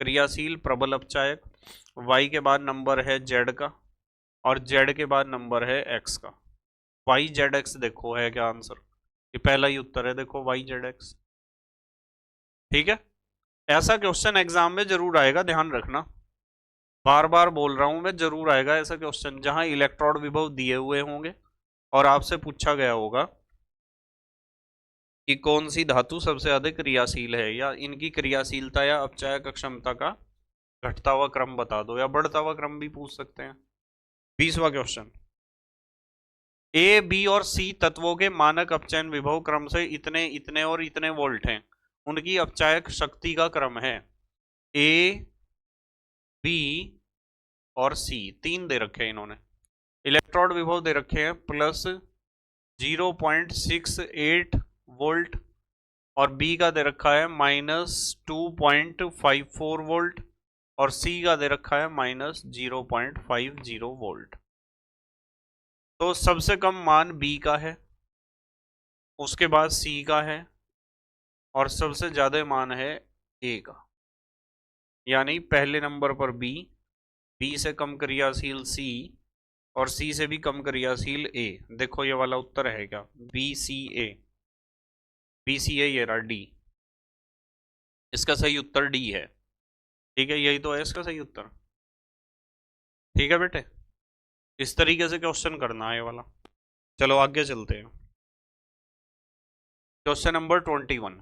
क्रियाशील प्रबल अपचायक। वाई के बाद नंबर है जेड का, और जेड के बाद नंबर है एक्स का। वाई जेड एक्स देखो है क्या आंसर, ये पहला ही उत्तर है, देखो वाई जेड एक्स। ठीक है, ऐसा क्वेश्चन एग्जाम में जरूर आएगा, ध्यान रखना। बार बार बोल रहा हूं मैं, जरूर आएगा ऐसा क्वेश्चन जहां इलेक्ट्रॉन विभव दिए हुए होंगे और आपसे पूछा गया होगा कि कौन सी धातु सबसे अधिक क्रियाशील है, या इनकी क्रियाशीलता या अपचायक क्षमता का घटता हुआ क्रम बता दो, या बढ़ता हुआ क्रम भी पूछ सकते हैं। 20वां क्वेश्चन, ए बी और सी तत्वों के मानक अपचयन विभव क्रम से इतने इतने और इतने वोल्ट हैं, उनकी अपचायक शक्ति का क्रम है। ए बी और सी तीन दे रखे हैं इन्होंने, इलेक्ट्रॉन विभव दे रखे हैं प्लस 0.68 वोल्ट, और बी का दे रखा है -2.54 वोल्ट, और सी का दे रखा है -0.50 वोल्ट। तो सबसे कम मान बी का है, उसके बाद सी का है, और सबसे ज्यादा मान है ए का। यानी पहले नंबर पर बी, बी से कम क्रियाशील सी, और सी से भी कम क्रियाशील ए। देखो ये वाला उत्तर है क्या, बी सी ए, बी सी ए, ये रहा डी। इसका सही उत्तर डी है। ठीक है, यही तो है इसका सही उत्तर। ठीक है बेटे, इस तरीके से क्वेश्चन करना है ये वाला। चलो आगे चलते हैं। क्वेश्चन नंबर 21,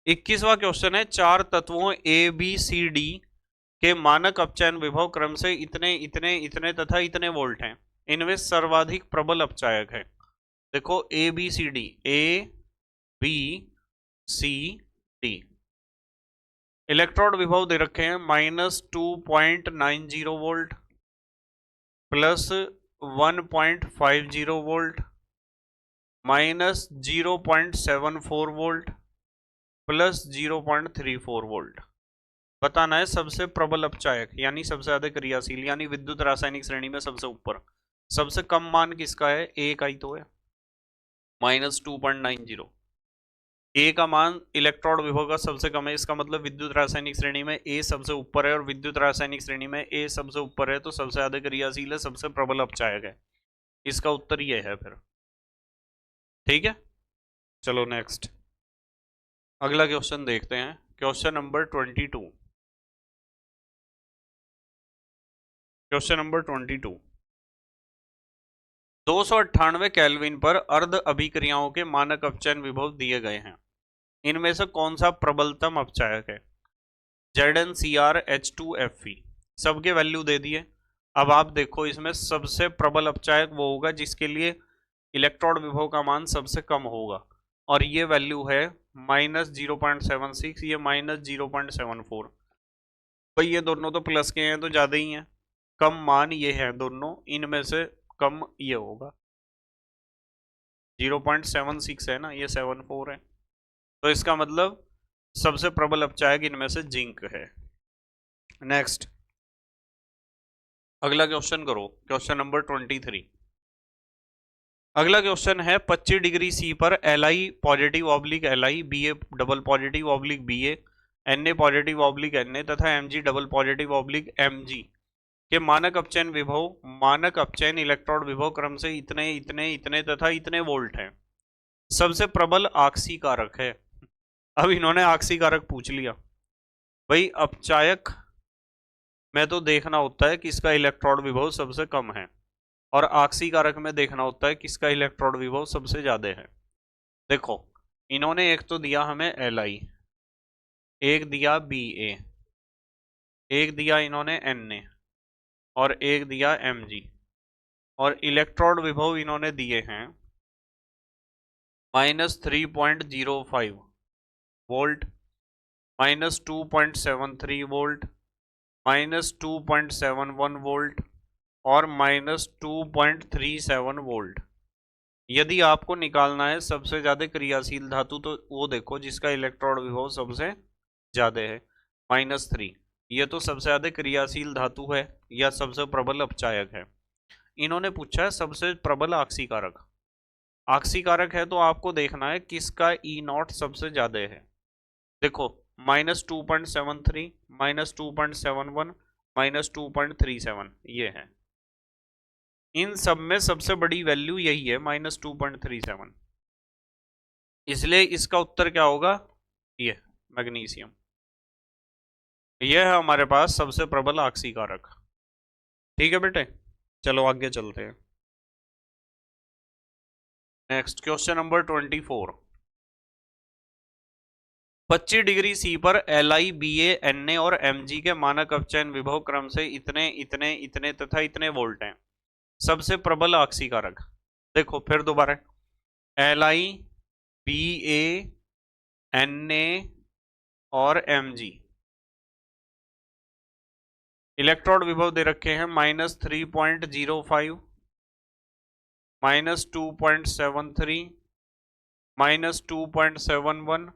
21वां क्वेश्चन है, चार तत्वों ए बी सी डी के मानक अपचयन विभव क्रम से इतने इतने इतने तथा इतने वोल्ट हैं, इनमें सर्वाधिक प्रबल अपचायक है। देखो A B C D, A B C D, electrode विभव दे रखे हैं -2.90 volt plus 1.50 volt -0.74 volt plus 0.34 volt. बताना है सबसे प्रबल अपचायक यानी सबसे अधिक क्रियाशील यानी विद्युत रासायनिक श्रेणी में सबसे ऊपर। सबसे कम मान किसका है, ए का ही तो है, -2.90। ए का मान इलेक्ट्रॉन विभव का सबसे कम है, इसका मतलब विद्युत रासायनिक श्रेणी में ए सबसे ऊपर है, और विद्युत रासायनिक श्रेणी में ए सबसे ऊपर है तो सबसे अधिक क्रियाशील है, सबसे प्रबल अपचायक है। इसका उत्तर ये है फिर। ठीक है, चलो नेक्स्ट अगला क्वेश्चन देखते हैं। Question number 22, question number 22, 298 kelvin पर अर्ध अभिक्रियाओं के मानक अपचयन विभव दिए गए हैं, इनमें से कौन सा प्रबलतम अपचायक है। ZnCrH2Fe सबके वैल्यू दे दिए। अब आप देखो इसमें सबसे प्रबल अपचायक वो होगा जिसके लिए इलेक्ट्रॉन विभव का मान सबसे कम होगा, और ये वैल्यू है -0.76, ये -0.74। भाई ये दोनों तो प्लस के हैं तो ज्यादा ही हैं, कम मान ये है दोनों, इनमें से कम ये होगा। 0.76 है ना, ये 74 है, तो इसका मतलब सबसे प्रबल अपचायक इनमें से जिंक है। नेक्स्ट अगला क्वेश्चन करो, क्वेश्चन नंबर 23। अगला क्वेश्चन है 25 डिग्री सी पर Li positive oblique Li, Ba double positive oblique Ba, Na positive oblique Na तथा Mg double positive oblique Mg के मानक अपचयन विभव, मानक अपचयन इलेक्ट्रॉन विभव क्रम से इतने इतने इतने तथा इतने वोल्ट है। सबसे प्रबल आक्सी कारक है। अब इन्होंने आक्सी कारक पूछ लिया। भाई अपचायक में तो देखना होता है किसका इलेक्ट्रॉन विभव सबसे कम है, और आक्सी कारक में देखना होता है किसका इलेक्ट्रॉन विभव सबसे ज्यादा है। देखो इन्होंने एक तो दिया हमें Li, एक दिया Ba, एक दिया इन्होंने Na, और एक दिया Mg, और इलेक्ट्रॉन विभव इन्होंने दिए हैं -3.05 वोल्ट, -2.73 वोल्ट, -2.71 वोल्ट और -2.37 वोल्ट। यदि आपको निकालना है सबसे ज्यादा क्रियाशील धातु तो वो देखो जिसका इलेक्ट्रॉन विभव सबसे ज्यादा है, -3। ये तो सबसे ज्यादा क्रियाशील धातु है या सबसे प्रबल अपचायक है। इन्होंने पूछा है सबसे प्रबल आक्सी कारक। आक्सी कारक है तो आपको देखना है किसका E0 सबसे ज्यादा है। देखो -2.73, -2.71, -2.37 ये है। इन सब में सबसे बड़ी वैल्यू यही है -2.37, इसलिए इसका उत्तर क्या होगा, ये मैग्नीशियम। यह है हमारे पास सबसे प्रबल आक्सी कारक। ठीक है बेटे, चलो आगे चलते हैं। Next question number 24। 25 degree C पर LI, BA, Na और Mg के मानक अपचयन विभव क्रम से इतने इतने इतने तथा इतने वोल्ट हैं। सबसे प्रबल आक्सीकारक, देखो फिर दोबारा, LI, BA, Na और Mg इलेक्ट्रोड विभव दे रखे हैं -3.05, -2.73, -2.71,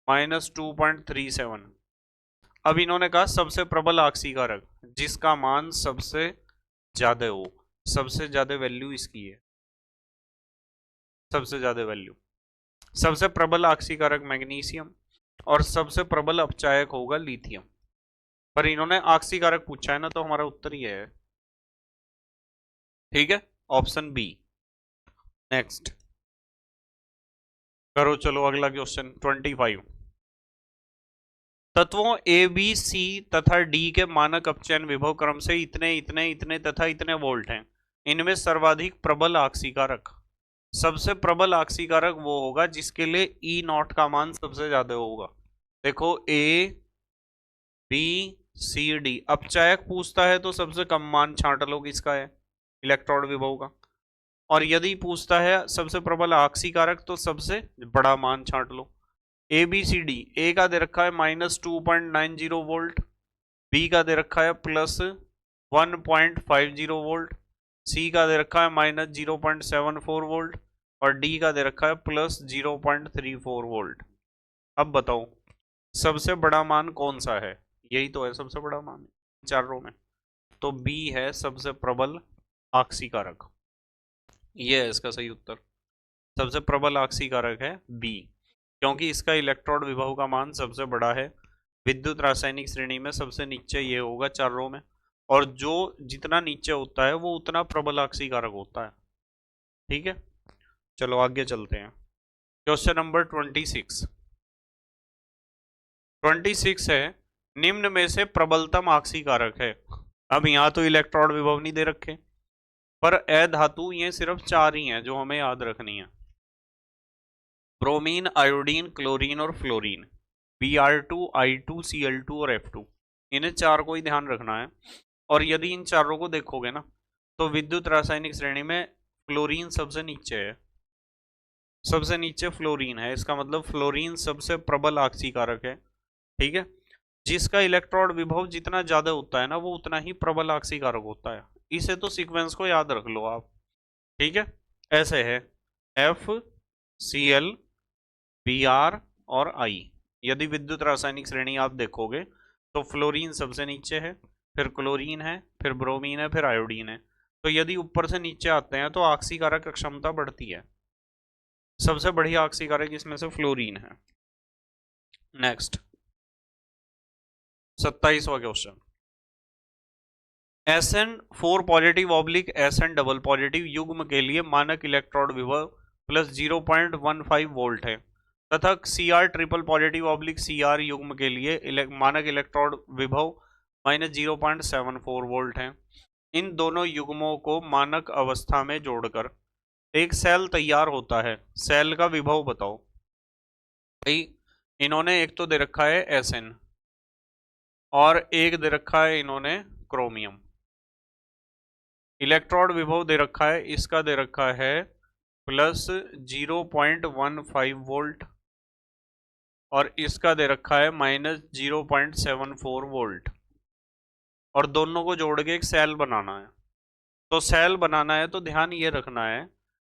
-2.37। अब इन्होंने कहा सबसे प्रबल आक्सीकारक जिसका मान सबसे ज्यादा हो, सबसे ज्यादा वैल्यू इसकी है, सबसे ज्यादा वैल्यू। सबसे प्रबल आक्सीकारक मैग्नीशियम और सबसे प्रबल अपचायक होगा लिथियम। पर इन्होंने आक्सीकारक पूछा है ना, तो हमारा उत्तर ही है, ठीक है, ऑप्शन बी। नेक्स्ट करो, चलो अगला क्वेश्चन 25। तत्वों ए बी सी तथा डी के मानक अपचयन विभव क्रम से इतने इतने इतने तथा इतने वोल्ट हैं। इनमें सर्वाधिक प्रबल आक्सीकारक, सबसे प्रबल आक्सीकारक वो होगा जिसके लिए ई नॉट का मान सबसे ज्यादा होगा। देखो ए बी सी डी, अपचायक पूछता है तो सबसे कम मान छांट लो किसका है, इलेक्ट्रॉन विभव का। और यदि पूछता है सबसे प्रबल आक्सीकारक तो सबसे बड़ा मान छांट लो। ए बी सी डी, ए का दे रखा है -2.90 वोल्ट, बी का दे रखा है +1.50 वोल्ट, सी का दे रखा है -0.74 वोल्ट और डी का दे रखा है +0.34 वोल्ट। अब बताओ सबसे बड़ा मान कौन सा है, यही तो है सबसे बड़ा मान चारों में, तो बी है सबसे प्रबल आक्सीकारक, ये है इसका सही उत्तर। सबसे प्रबल आक्सीकारक है बी, क्योंकि इसका इलेक्ट्रोड विभव का मान सबसे बड़ा है। विद्युत रासायनिक श्रेणी में सबसे नीचे ये होगा चारों में, और जो जितना नीचे होता है वो उतना प्रबल आक्सीकारक होता है, ठीक है। चलो आगे चलते हैं, क्वेश्चन नंबर 26। 26 है, निम्न में से प्रबलतम आक्सीकारक है। अब यहाँ तो इलेक्ट्रोड विभव नहीं दे रखे, पर अधातु ये सिर्फ 4 ही हैं जो हमें याद रखनी है, ब्रोमीन, आयोडीन, क्लोरीन और फ्लोरीन, Br2, I2, Cl2 और F2, इन्हें 4 को ही ध्यान रखना है। और यदि इन चारों को देखोगे ना, तो विद्युत रासायनिक श्रेणी में फ्लोरीन सबसे नीचे है, सबसे नीचे फ्लोरीन है, इसका मतलब फ्लोरीन सबसे प्रबल आक्सीकारक है, ठीक है। जिसका इलेक्ट्रोड विभव जितना ज्यादा होता है ना, वो उतना ही प्रबल आक्सीकारक होता है। इसे तो सीक्वेंस को याद रख लो आप, ठीक है। ऐसे है FCl, Br और I। यदि विद्युत रासायनिक श्रेणी आप देखोगे तो फ्लोरीन सबसे नीचे है, फिर क्लोरीन है, फिर ब्रोमीन है, फिर आयोडीन है। तो यदि ऊपर से नीचे आते हैं तो आक्सीकारक क्षमता बढ़ती है, सबसे बढ़िया आक्सीकारक इसमें से फ्लोरीन है। नेक्स्ट 27वां question, SN4 positive oblique SN double positive युग्म के लिए मानक इलेक्ट्रोड विभव +0.15 वोल्ट है तथा Cr triple positive oblique Cr युग्म के लिए मानक इलेक्ट्रोड विभव -0.74 वोल्ट है। इन दोनों युग्मों को मानक अवस्था में जोड़कर एक सेल तैयार होता है, सेल का विभव बताओ। भाई इन्होंने एक तो दे रखा है Sn और एक दे रखा है इन्होंने क्रोमियम, इलेक्ट्रोड विभव दे रखा है, इसका दे रखा है +0.15 वोल्ट और इसका दे रखा है -0.74 वोल्ट, और दोनों को जोड़ के एक सेल बनाना है। तो सेल बनाना है तो ध्यान ये रखना है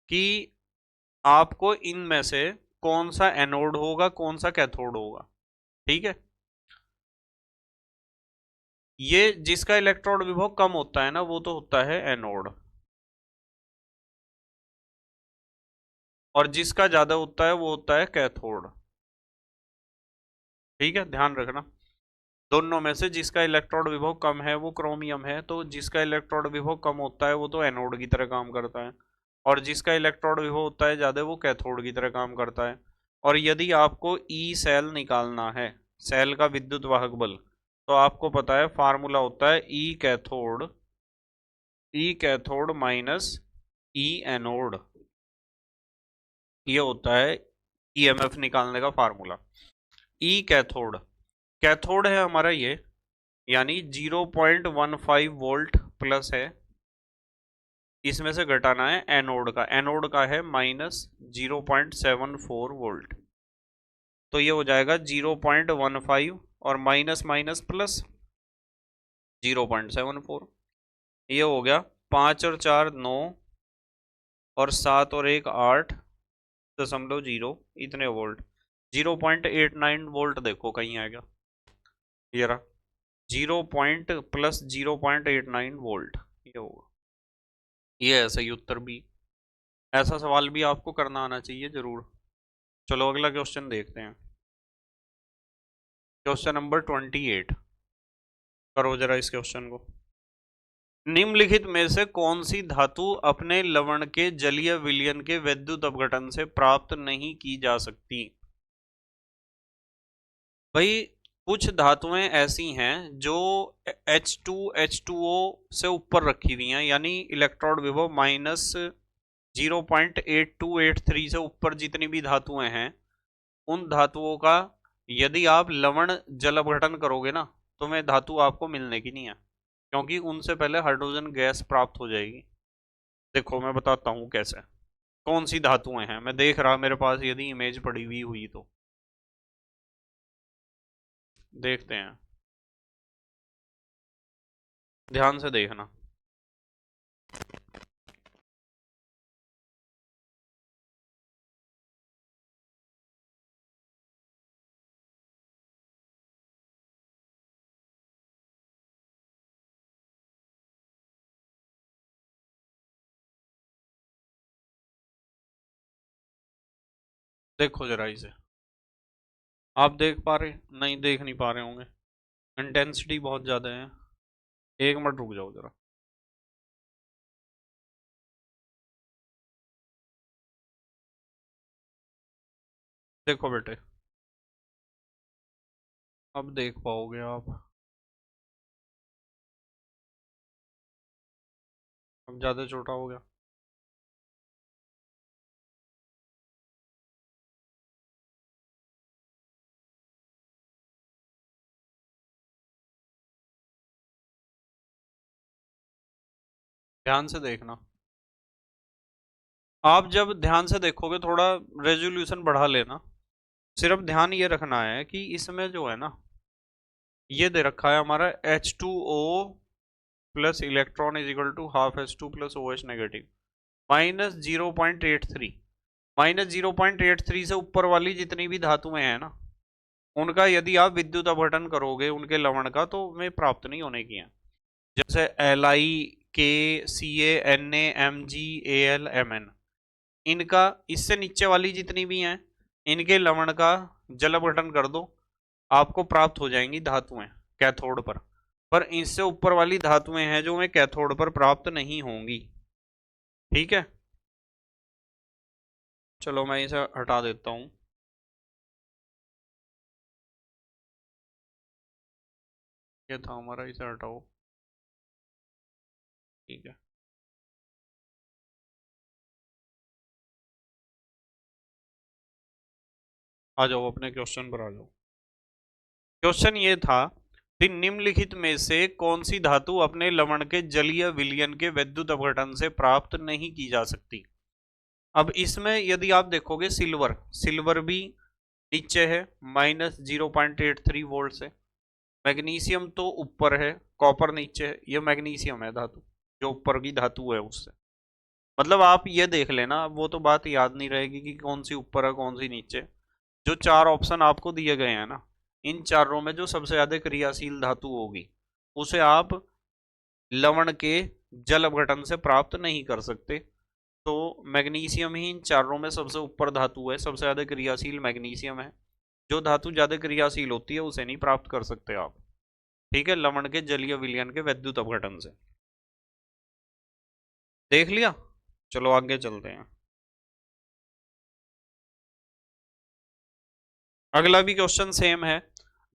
कि आपको इनमें से कौन सा एनोड होगा कौन सा कैथोड होगा, ठीक है। ये जिसका इलेक्ट्रोड विभव कम होता है ना, वो तो होता है एनोड, और जिसका ज्यादा होता है वो होता है कैथोड, ठीक है, ध्यान रखना। दोनों में से जिसका इलेक्ट्रोड विभव कम है वो क्रोमियम है, तो जिसका इलेक्ट्रोड विभव कम होता है वो तो एनोड की तरह काम करता है, और जिसका इलेक्ट्रोड विभव होता है ज्यादा वो कैथोड की तरह काम करता है। और यदि आपको ई सेल निकालना है, सेल का विद्युत वाहक बल, तो आपको पता है फार्मूला होता है ई कैथोड माइनस ई एनोड, ये होता है ईएमएफ निकालने का फार्मूला। ई कैथोड, कैथोड है हमारा ये, यानी 0.15 वोल्ट प्लस है, इसमें से घटाना है एनोड का, एनोड का है -0.74 वोल्ट, तो ये हो जाएगा 0.15 और माइनस माइनस प्लस 0.74, ये हो गया 5 और 4 9 और 7 और 1 8.0 इतने वोल्ट, 0.89 वोल्ट देखो कहीं आएगा, ये रहा 0.89 वोल्ट, ये होगा, ये है सही उत्तर भी। ऐसा सवाल भी आपको करना आना चाहिए जरूर। चलो अगला क्वेश्चन देखते हैं, क्वेश्चन नंबर 28, करो जरा इस क्वेश्चन को। निम्नलिखित में से कौन सी धातु अपने लवण के जलीय विलयन के विद्युत अपघटन से प्राप्त नहीं की जा सकती? भाई कुछ धातुएं ऐसी हैं जो H2O से ऊपर रखी हुई हैं, यानी इलेक्ट्रॉन विभव -0.8283 से ऊपर जितनी भी धातुएं हैं, उन धातुओं का यदि आप लवण जल अपघटन करोगे ना, तो वह धातु आपको मिलने की नहीं है, क्योंकि उनसे पहले हाइड्रोजन गैस प्राप्त हो जाएगी। देखो मैं बताता हूँ कैसे, कौन सी धातुएं हैं, मैं देख रहा मेरे पास यदि इमेज पड़ी हुई हुई तो देखते हैं, ध्यान से देखना। देखो जरा इसे, आप देख पा रहे, नहीं देख नहीं पा रहे होंगे, इंटेंसिटी बहुत ज़्यादा है। एक मिनट रुक जाओ जरा, देखो बेटे, अब देख पाओगे आप, अब ज़्यादा छोटा हो गया। ध्यान से देखना, आप जब ध्यान से देखोगे थोड़ा रेजोल्यूशन बढ़ा लेना, सिर्फ ध्यान ये रखना है कि इसमें जो है ना, ये दे रखा है हमारा H2O plus electron is equal to half H2 plus OH negative, -0.83, -0.83 से ऊपर वाली जितनी भी धातुएं हैं ना, उनका यदि आप विद्युत अपघटन करोगे उनके लवण का, तो वे प्राप्त नहीं होने की हैं। जैसे Li, K, Ca, Na, Mg, Al, Mn, इनका इससे नीचे वाली जितनी भी हैं, इनके लवण का जल अपघटन कर दो, आपको प्राप्त हो जाएंगी धातुएं कैथोड पर इससे ऊपर वाली धातुएं हैं जो वे कैथोड पर प्राप्त नहीं होंगी। ठीक है, चलो मैं इसे हटा देता हूं, ये था हमारा, इसे हटाओ। ठीक है, आ जाओ अपने क्वेश्चन पर आ जाओ। क्वेश्चन ये था कि निम्नलिखित में से कौन सी धातु अपने लवण के जलीय विलयन के विद्युत अपघटन से प्राप्त नहीं की जा सकती? अब इसमें यदि आप देखोगे सिल्वर, सिल्वर भी नीचे है -0.83 वोल्ट से, मैग्नीशियम तो ऊपर है, कॉपर नीचे है, ये मैग्नीशियम है धातु, जो ऊपर की धातु है उससे, मतलब आप ये देख लेना, वो तो बात याद नहीं रहेगी कि कौन सी ऊपर है कौन सी नीचे। जो चार ऑप्शन आपको दिए गए हैं ना, इन चारों में जो सबसे ज्यादा क्रियाशील धातु होगी उसे आप लवण के जल अपघटन से प्राप्त नहीं कर सकते, तो मैग्नीशियम ही इन चारों में सबसे ऊपर धातु है, सबसे ज्यादा क्रियाशील मैग्नीशियम है, जो धातु ज्यादा क्रियाशील होती है उसे नहीं प्राप्त कर सकते आप। ठीक है, लवण के जलीय विलयन के विद्युत अपघटन से, देख लिया। चलो आगे चलते हैं, अगला भी क्वेश्चन सेम है।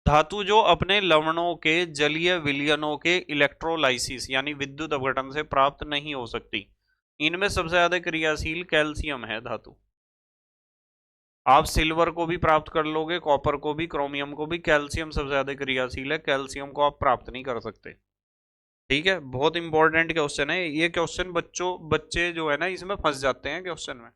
धातु जो अपने लवणों के जलीय विलयनों के इलेक्ट्रोलाइसिस यानी विद्युत अपघटन से प्राप्त नहीं हो सकती, इनमें सबसे ज्यादा क्रियाशील कैल्शियम है धातु। आप सिल्वर को भी प्राप्त कर लोगे, कॉपर को भी, क्रोमियम को भी, कैल्शियम सबसे ज्यादा क्रियाशील है, कैल्शियम को आप प्राप्त नहीं कर सकते। ठीक है, बहुत इंपॉर्टेंट क्वेश्चन है ये क्वेश्चन, बच्चे जो है ना इसमें फंस जाते हैं क्वेश्चन में।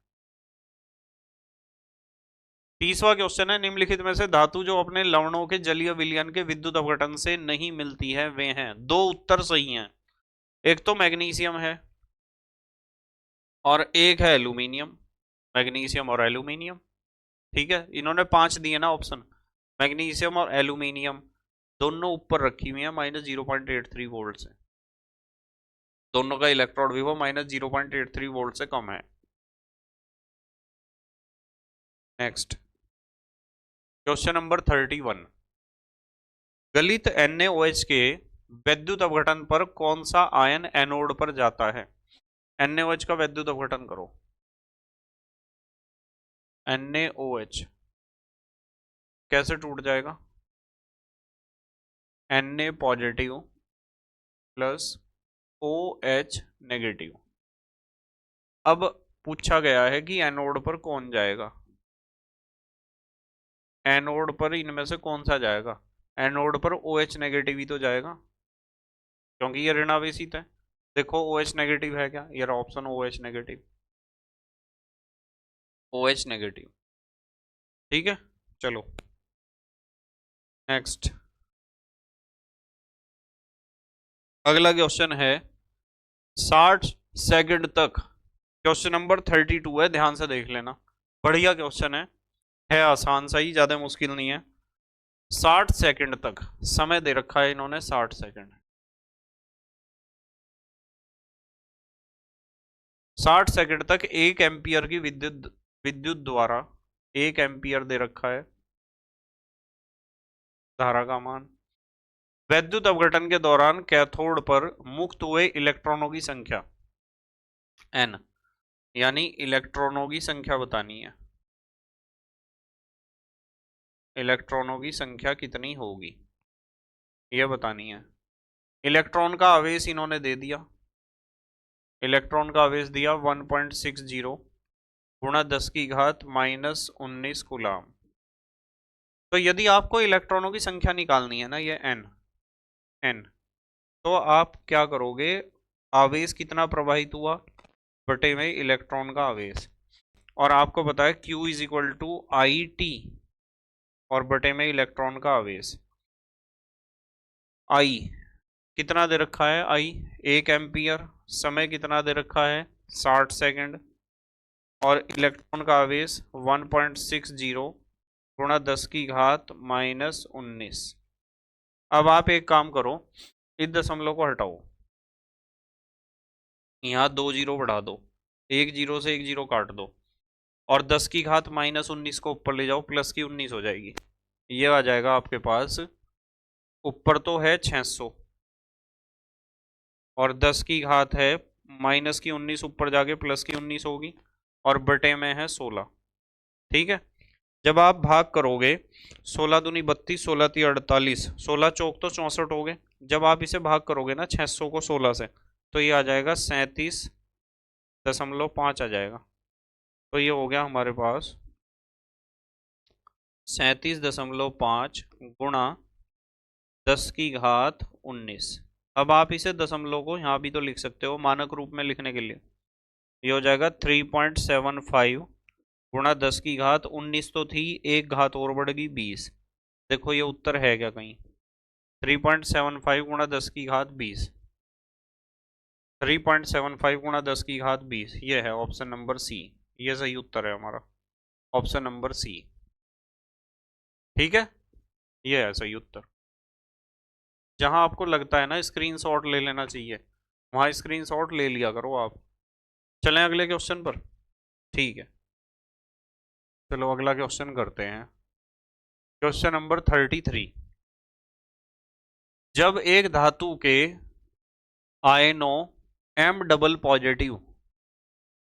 30वां क्वेश्चन है, निम्नलिखित में से धातु जो अपने लवणों के जलीय विलयन के विद्युत अपघटन से नहीं मिलती है वे हैं। दो उत्तर सही हैं, एक तो मैग्नीशियम है और एक है एल्यूमिनियम। मैग्नीशियम और एल्यूमिनियम, ठीक है, इन्होंने 5 दिए ना ऑप्शन। मैग्नीशियम और एल्यूमिनियम दोनों ऊपर रखी हुई है -0.83 वोल्ट से, दोनों का इलेक्ट्रॉन विभव -0.83 वोल्ट से कम है। नेक्स्ट क्वेश्चन नंबर 31, गलित NaOH के विद्युत अपघटन पर कौन सा आयन एनोड पर जाता है। NaOH का विद्युत अपघटन करो। NaOH कैसे टूट जाएगा, Na positive plus OH negative. अब पूछा गया है कि एनोड पर कौन जाएगा, एनोड पर इनमें से कौन सा जाएगा। एनोड पर OH नेगेटिव ही तो जाएगा, क्योंकि ये ऋणावेशित है। देखो OH नेगेटिव है क्या, ये option OH negative, OH negative. ठीक है, चलो नेक्स्ट अगला क्वेश्चन है 60 सेकंड तक। क्वेश्चन नंबर 32 है, ध्यान से देख लेना, बढ़िया क्वेश्चन है आसान सा ही, ज्यादा मुश्किल नहीं है। 60 सेकंड तक समय दे रखा है इन्होंने, 60 सेकंड। 60 सेकंड तक 1 एम्पियर की विद्युत विद्युत द्वारा 1 एम्पियर दे रखा है धारा का मान। विद्युत अपघटन के दौरान कैथोड पर मुक्त हुए इलेक्ट्रॉनों की संख्या n, यानी इलेक्ट्रॉनों की संख्या बतानी है, इलेक्ट्रॉनों की संख्या कितनी होगी यह बतानी है। इलेक्ट्रॉन का आवेश इन्होंने दे दिया, इलेक्ट्रॉन का आवेश दिया 1.60 गुणा 10 की घात -19 कूलाम। तो यदि आपको इलेक्ट्रॉनों की संख्या निकालनी है ना, ये n, तो आप क्या करोगे, आवेश कितना प्रवाहित हुआ बटे में इलेक्ट्रॉन का आवेश, और आपको पता है Q is equal to IT और बटे में इलेक्ट्रॉन का आवेश। I कितना दे रखा है, I 1 एम्पियर, समय कितना दे रखा है 60 सेकंड, और इलेक्ट्रॉन का आवेश 1.60 गुणा 10 की घात -19। अब आप एक काम करो, इस दशमलव को हटाओ, यहाँ 2 जीरो बढ़ा दो, 1 जीरो से 1 जीरो काट दो, और 10 की घात -19 को ऊपर ले जाओ, प्लस की 19 हो जाएगी। ये आ जाएगा आपके पास, ऊपर तो है 600 और 10 की घात है माइनस की 19, ऊपर जाके प्लस की 19 होगी, और बटे में है 16। ठीक है, जब आप भाग करोगे 16 दूनी 32, 16 ती 48, 16 चौक तो 64 हो गए। जब आप इसे भाग करोगे ना 600 को 16 से, तो ये आ जाएगा 37.5 आ जाएगा। तो ये हो गया हमारे पास 37.5 गुणा 10 की घात 19। अब आप इसे दशमलव को यहाँ भी तो लिख सकते हो मानक रूप में लिखने के लिए, ये हो जाएगा 3.75 गुणा 10 की घात 19 तो थी, एक घात और बढ़ गई 20। देखो ये उत्तर है क्या कहीं, 3.75 गुणा 10 की घात 20, 3.75 गुणा 10 की घात 20, ये है ऑप्शन नंबर सी, ये सही उत्तर है हमारा, ऑप्शन नंबर सी। ठीक है, ये है सही उत्तर। जहां आपको लगता है ना स्क्रीनशॉट ले लेना चाहिए, वहां स्क्रीनशॉट ले लिया करो आप। चलें अगले क्वेश्चन पर, ठीक है, चलो अगला क्वेश्चन करते हैं। क्वेश्चन नंबर 33, जब एक धातु के आयनों M डबल पॉजिटिव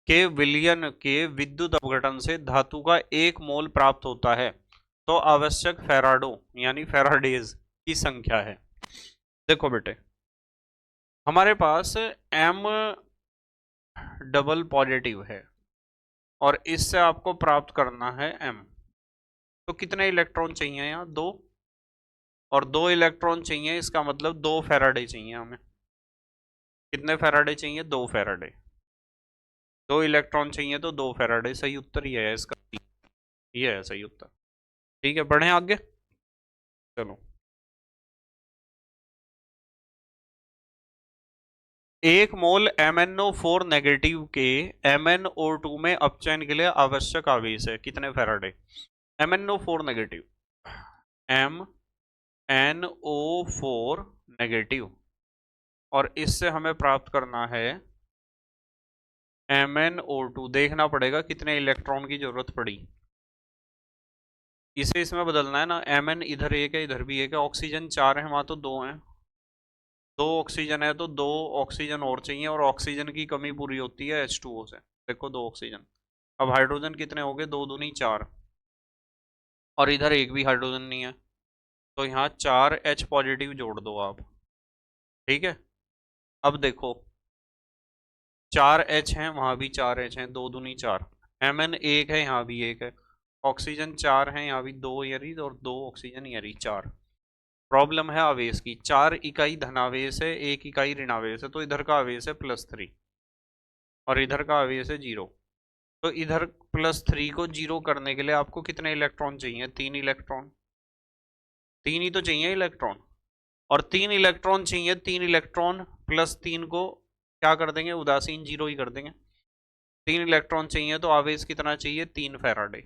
के विलयन के विद्युत अपघटन से धातु का 1 मोल प्राप्त होता है, तो आवश्यक फेराडो यानी फेराडेज की संख्या है। देखो बेटे, हमारे पास M डबल पॉजिटिव है, और इससे आपको प्राप्त करना है m। तो कितने इलेक्ट्रॉन चाहिए यहाँ? 2, और 2 इलेक्ट्रॉन चाहिए, इसका मतलब 2 फैराडे चाहिए हमें। कितने फैराडे चाहिए? 2 फैराडे। 2 इलेक्ट्रॉन चाहिए तो 2 फैराडे। सही उत्तर ये है इसका, ये है सही उत्तर। ठीक है, बढ़ें आगे। चलो, 1 मोल MnO4 नेगेटिव के MnO2 में अपचयन के लिए आवश्यक आवेश है कितने Faraday? MnO4 negative, MnO4 negative, और इससे हमें प्राप्त करना है MnO2। देखना पड़ेगा कितने इलेक्ट्रॉन की जरूरत पड़ी। इसे इसमें बदलना है ना। Mn इधर एक है, इधर भी एक है, ऑक्सीजन 4 है, वहां तो 2 है। 2 ऑक्सीजन है तो 2 ऑक्सीजन और चाहिए, और ऑक्सीजन की कमी पूरी होती है H2O से। देखो 2 ऑक्सीजन। अब हाइड्रोजन कितने हो गए? 2 दूनी 4, और इधर एक भी हाइड्रोजन नहीं है, तो यहाँ 4 H पॉजिटिव जोड़ दो आप। ठीक है, अब देखो 4 H हैं, वहां भी 4 H हैं, 2 दूनी 4। Mn एक है, यहाँ भी एक है, ऑक्सीजन 4 है, यहाँ भी 2 यारी, और 2 ऑक्सीजन यारी 4। प्रॉब्लम है आवेश की। 4 इकाई धनावेश है, 1 इकाई ऋणावेश है, तो इधर का आवेश है +3 और इधर का आवेश है 0। तो इधर +3 को 0 करने के लिए आपको कितने इलेक्ट्रॉन चाहिए? 3 इलेक्ट्रॉन। 3 ही तो चाहिए इलेक्ट्रॉन, और 3 इलेक्ट्रॉन चाहिए। 3 इलेक्ट्रॉन +3 को क्या कर देंगे? उदासीन 0 ही कर देंगे। 3 इलेक्ट्रॉन चाहिए तो आवेश कितना चाहिए? 3 फैराडे।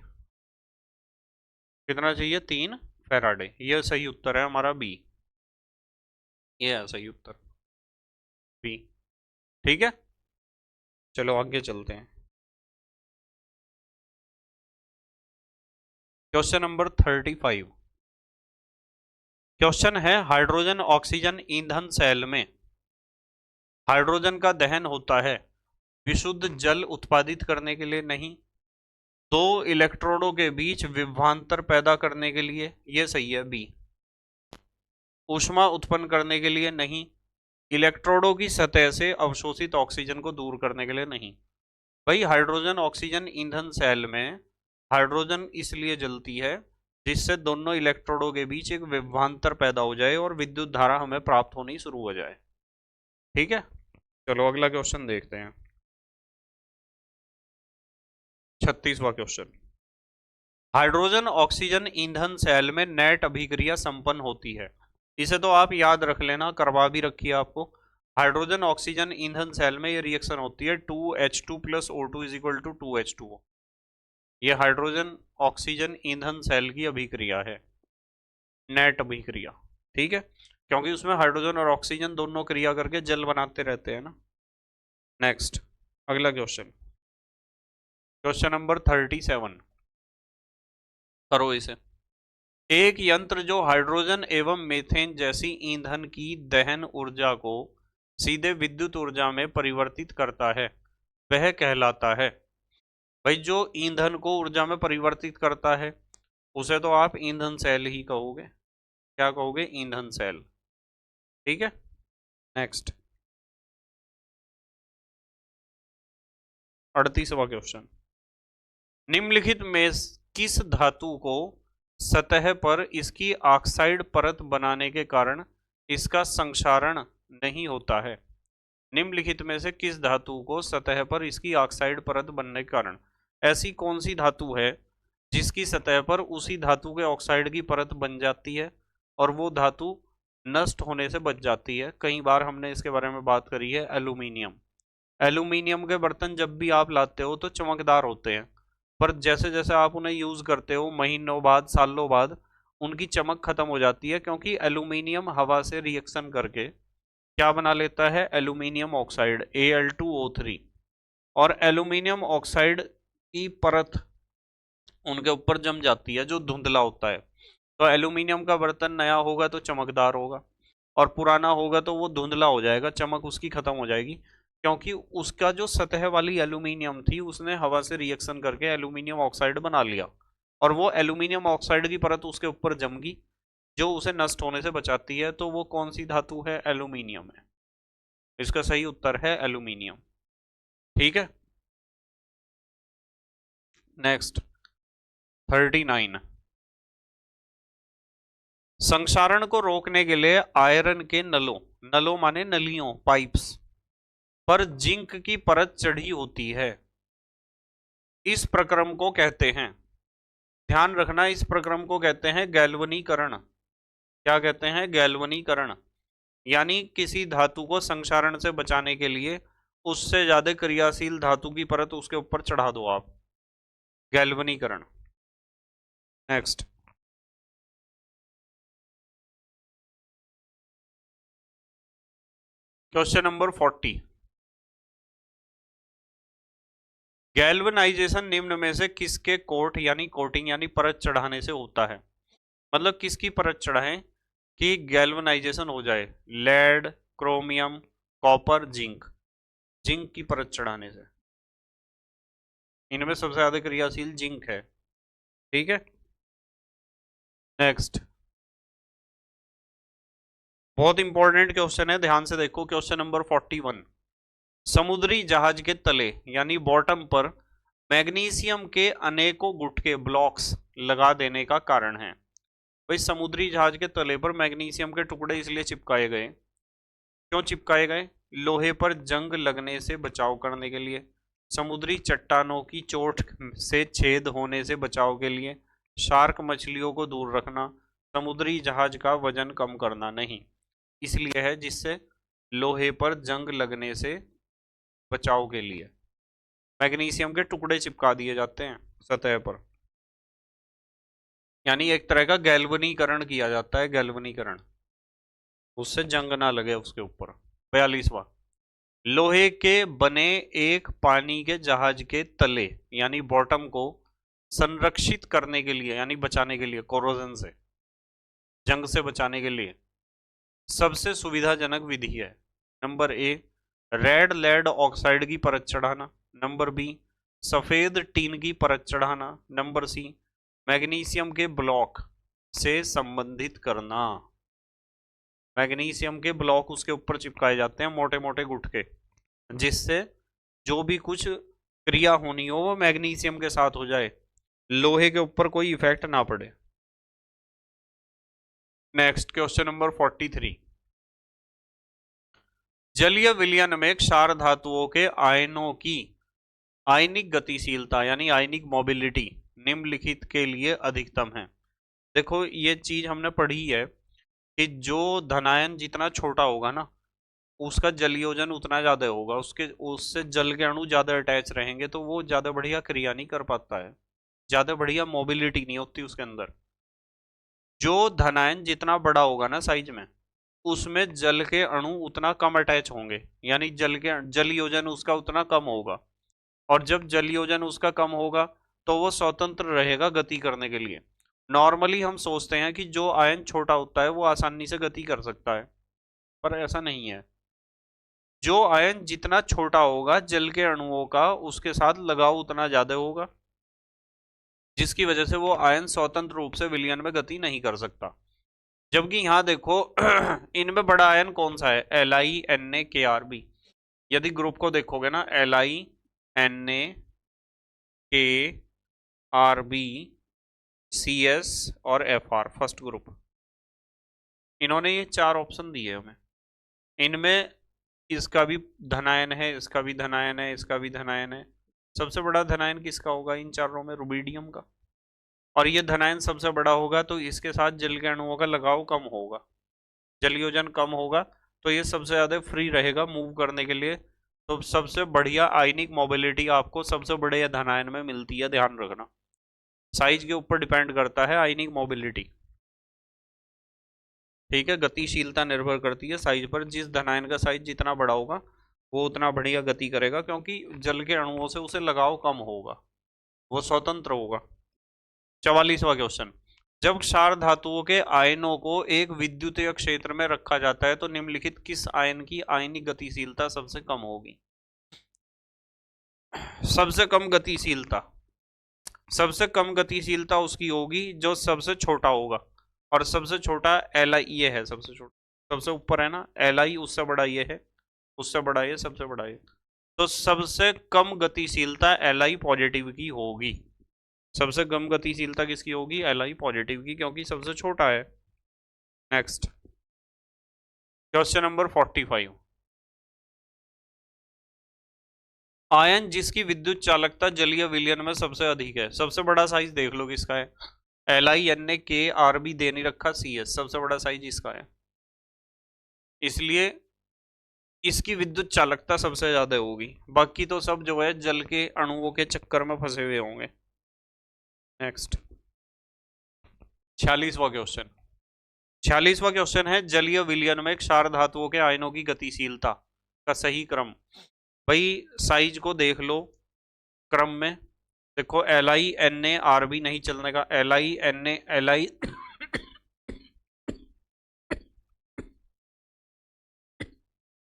कितना चाहिए? 3 फैराडे। यह सही उत्तर है हमारा बी। ये है सही उत्तर, बी। ठीक है, चलो आगे चलते हैं। Question number 35। क्वेश्चन है, हाइड्रोजन ऑक्सीजन ईंधन सेल में हाइड्रोजन का दहन होता है विशुद्ध जल उत्पादित करने के लिए नहीं, 2 इलेक्ट्रोडों के बीच विभवांतर पैदा करने के लिए, यह सही है बी। ऊष्मा उत्पन्न करने के लिए नहीं, इलेक्ट्रोडों की सतह से अवशोषित ऑक्सीजन को दूर करने के लिए नहीं। भाई हाइड्रोजन ऑक्सीजन ईंधन सेल में हाइड्रोजन इसलिए जलती है जिससे दोनों इलेक्ट्रोडों के बीच एक विभवांतर पैदा हो जाए और विद्युत धारा हमें प्राप्त होनी शुरू हो जाए। ठीक है, चलो अगला क्वेश्चन देखते हैं। 36वां क्वेश्चन, हाइड्रोजन ऑक्सीजन ईंधन सेल में नेट अभिक्रिया संपन्न होती है। इसे तो आप याद रख लेना, करवा भी रखी है आपको। हाइड्रोजन ऑक्सीजन ईंधन सेल में ये रिएक्शन होती है 2H2 + O2 = 2H2O। ये हाइड्रोजन ऑक्सीजन ईंधन सेल की अभिक्रिया है, नेट अभिक्रिया। ठीक है, क्योंकि उसमें हाइड्रोजन और ऑक्सीजन दोनों क्रिया करके जल बनाते रहते हैं ना। नेक्स्ट, अगला क्वेश्चन, क्वेश्चन नंबर 37। करो इसे। एक यंत्र जो हाइड्रोजन एवं मीथेन जैसी ईंधन की दहन ऊर्जा को सीधे विद्युत ऊर्जा में परिवर्तित करता है वह कहलाता है। भाई जो ईंधन को ऊर्जा में परिवर्तित करता है उसे तो आप ईंधन सेल ही कहोगे। क्या कहोगे? ईंधन सेल। ठीक है, नेक्स्ट 38वां क्वेश्चन, निम्नलिखित में किस धातु को सतह पर इसकी ऑक्साइड परत बनाने के कारण इसका संक्षारण नहीं होता है? निम्नलिखित में से किस धातु को सतह पर इसकी ऑक्साइड परत बनने के कारण, ऐसी कौन सी धातु है जिसकी सतह पर उसी धातु के ऑक्साइड की परत बन जाती है और वो धातु नष्ट होने से बच जाती है? कई बार हमने इसके बारे में बात करी है। एल्यूमिनियम। एल्यूमिनियम के बर्तन जब भी आप लाते हो तो चमकदार होते हैं, पर जैसे जैसे आप उन्हें यूज करते हो महीनों बाद, सालों बाद, उनकी चमक खत्म हो जाती है, क्योंकि एल्यूमिनियम हवा से रिएक्शन करके क्या बना लेता है? Aluminium oxide, Al2O3। और एल्यूमिनियम ऑक्साइड की परत उनके ऊपर जम जाती है जो धुंधला होता है। तो एल्यूमिनियम का बर्तन नया होगा तो चमकदार होगा, और पुराना होगा तो वो धुंधला हो जाएगा, चमक उसकी खत्म हो जाएगी, क्योंकि उसका जो सतह वाली एल्यूमिनियम थी उसने हवा से रिएक्शन करके एल्यूमिनियम ऑक्साइड बना लिया, और वो एल्यूमिनियम ऑक्साइड की परत उसके ऊपर जम गई जो उसे नष्ट होने से बचाती है। तो वो कौन सी धातु है? एल्यूमिनियम है। इसका सही उत्तर है एल्यूमिनियम। ठीक है, नेक्स्ट 39, संक्षारण को रोकने के लिए आयरन के नलों, नलों माने नलियों, पाइप्स पर जिंक की परत चढ़ी होती है। इस प्रक्रम को कहते हैं, ध्यान रखना, इस प्रक्रम को कहते हैं गैल्वनीकरण। क्या कहते हैं? गैल्वनीकरण। यानी किसी धातु को संक्षारण से बचाने के लिए उससे ज्यादा क्रियाशील धातु की परत उसके ऊपर चढ़ा दो आप, गैल्वनीकरण। नेक्स्ट, क्वेश्चन नंबर 40, गैल्वनाइजेशन निम्न में से किसके कोट यानी कोटिंग यानी परत चढ़ाने से होता है? मतलब किसकी परत चढ़ाएं कि गैल्वनाइजेशन हो जाए? Lead, chromium, copper, zinc. Zinc की परत चढ़ाने से। इनमें सबसे ज्यादा क्रियाशील जिंक है। ठीक है, नेक्स्ट, बहुत इंपॉर्टेंट क्वेश्चन है, ध्यान से देखो। क्वेश्चन नंबर 41, समुद्री जहाज के तले यानी बॉटम पर मैग्नीशियम के अनेकों गुटके ब्लॉक्स लगा देने का कारण है। भाई समुद्री जहाज के तले पर मैग्नीशियम के टुकड़े इसलिए चिपकाए गए, क्यों चिपकाए गए? लोहे पर जंग लगने से बचाव करने के लिए, समुद्री चट्टानों की चोट से छेद होने से बचाव के लिए, शार्क मछलियों को दूर रखना, समुद्री जहाज का वजन कम करना नहीं, इसलिए है जिससे लोहे पर जंग लगने से बचाव के लिए मैग्नीशियम के टुकड़े चिपका दिए जाते हैं सतह पर। यानी एक तरह का गैल्वनीकरण किया जाता है, गैल्वनीकरण, उससे जंग ना लगे उसके ऊपर। 42वां, लोहे के बने एक पानी के जहाज के तले यानी बॉटम को संरक्षित करने के लिए यानी बचाने के लिए, कोरोजन से, जंग से बचाने के लिए सबसे सुविधाजनक विधि है। Number A, red lead oxide की परत चढ़ाना। नंबर बी, सफेद टीन की परत चढ़ाना। नंबर सी, मैग्नीशियम के ब्लॉक से संबंधित करना। मैग्नीशियम के ब्लॉक उसके ऊपर चिपकाए जाते हैं, मोटे मोटे गुटके, जिससे जो भी कुछ क्रिया होनी हो वो मैग्नीशियम के साथ हो जाए, लोहे के ऊपर कोई इफेक्ट ना पड़े। नेक्स्ट, क्वेश्चन नंबर 43, जलीय विलयन में क्षार धातुओं के आयनों की आयनिक गतिशीलता यानी आयनिक मोबिलिटी निम्नलिखित के लिए अधिकतम है। देखो ये चीज हमने पढ़ी है कि जो धनायन जितना छोटा होगा ना उसका जलयोजन उतना ज्यादा होगा, उसके उससे जल के अणु ज्यादा अटैच रहेंगे तो वो ज्यादा बढ़िया क्रिया नहीं कर पाता है, ज्यादा बढ़िया मोबिलिटी नहीं होती उसके अंदर। जो धनायन जितना बड़ा होगा ना साइज में, उसमें जल के अणु उतना कम अटैच होंगे, यानी जल योजन उसका उतना कम होगा। और जब जल योजन उसका कम होगा तो वो स्वतंत्र रहेगा गति करने के लिए। नॉर्मली हम सोचते हैं कि जो आयन छोटा होता है वो आसानी से गति कर सकता है, पर ऐसा नहीं है। जो आयन जितना छोटा होगा जल के अणुओं का उसके साथ लगाव उतना ज्यादा होगा, जिसकी वजह से वो आयन स्वतंत्र रूप से विलयन में गति नहीं कर सकता। जबकि यहां देखो इनमें बड़ा आयन कौन सा है? LiNaKrB। यदि ग्रुप को देखोगे ना, LiNaKrB, CS और FR, फर्स्ट ग्रुप, इन्होंने ये चार ऑप्शन दिए हमें। इनमें इसका भी धनायन है, इसका भी धनायन है, इसका भी धनायन है। सबसे बड़ा धनायन किसका होगा इन चारों में? रुबिडियम का। और ये धनायन सबसे बड़ा होगा तो इसके साथ जल के अणुओं का लगाव कम होगा, जलयोजन कम होगा, तो ये सबसे ज्यादा फ्री रहेगा मूव करने के लिए। तो सबसे बढ़िया आयनिक मोबिलिटी आपको सबसे बड़े धनायन में मिलती है, ध्यान रखना। साइज के ऊपर डिपेंड करता है आयनिक मोबिलिटी। ठीक है, गतिशीलता निर्भर करती है साइज पर। जिस धनायन का साइज जितना बड़ा होगा वो उतना बढ़िया गति करेगा, क्योंकि जल के अणुओं से उसे लगाव कम होगा, वो स्वतंत्र होगा। 44वां क्वेश्चन, जब क्षार धातुओं के आयनों को एक विद्युतीय क्षेत्र में रखा जाता है तो निम्नलिखित किस आयन की आयनिक गतिशीलता सबसे कम होगी? सबसे कम गतिशीलता, सबसे कम गतिशीलता उसकी होगी जो सबसे छोटा होगा, और सबसे छोटा Li ये है, सबसे छोटा, सबसे ऊपर है ना Li, उससे बड़ा ये है, उससे बड़ा ये, सबसे बड़ा ये। तो सबसे कम गतिशीलता Li पॉजिटिव की होगी। सबसे कम गतिशीलता किसकी होगी? Li पॉजिटिव की, क्योंकि सबसे छोटा है। Next question number 45। आयन जिसकी विद्युत चालकता जलीय विलयन में सबसे अधिक है। सबसे बड़ा साइज देख लो किसका है? LiNaKRb दे नहीं रखा, CS सबसे बड़ा साइज इसका है, इसलिए इसकी विद्युत चालकता सबसे ज्यादा होगी। बाकी तो सब जो है जल के अणुओं के चक्कर में फंसे हुए होंगे। नेक्स्ट 46वां क्वेश्चन। 46वां क्वेश्चन है जलीय विलयन में क्षार धातुओं के आयनों की गतिशीलता का सही क्रम। भाई साइज को देख लो क्रम में। देखो LiNaRb नहीं चलने का, Li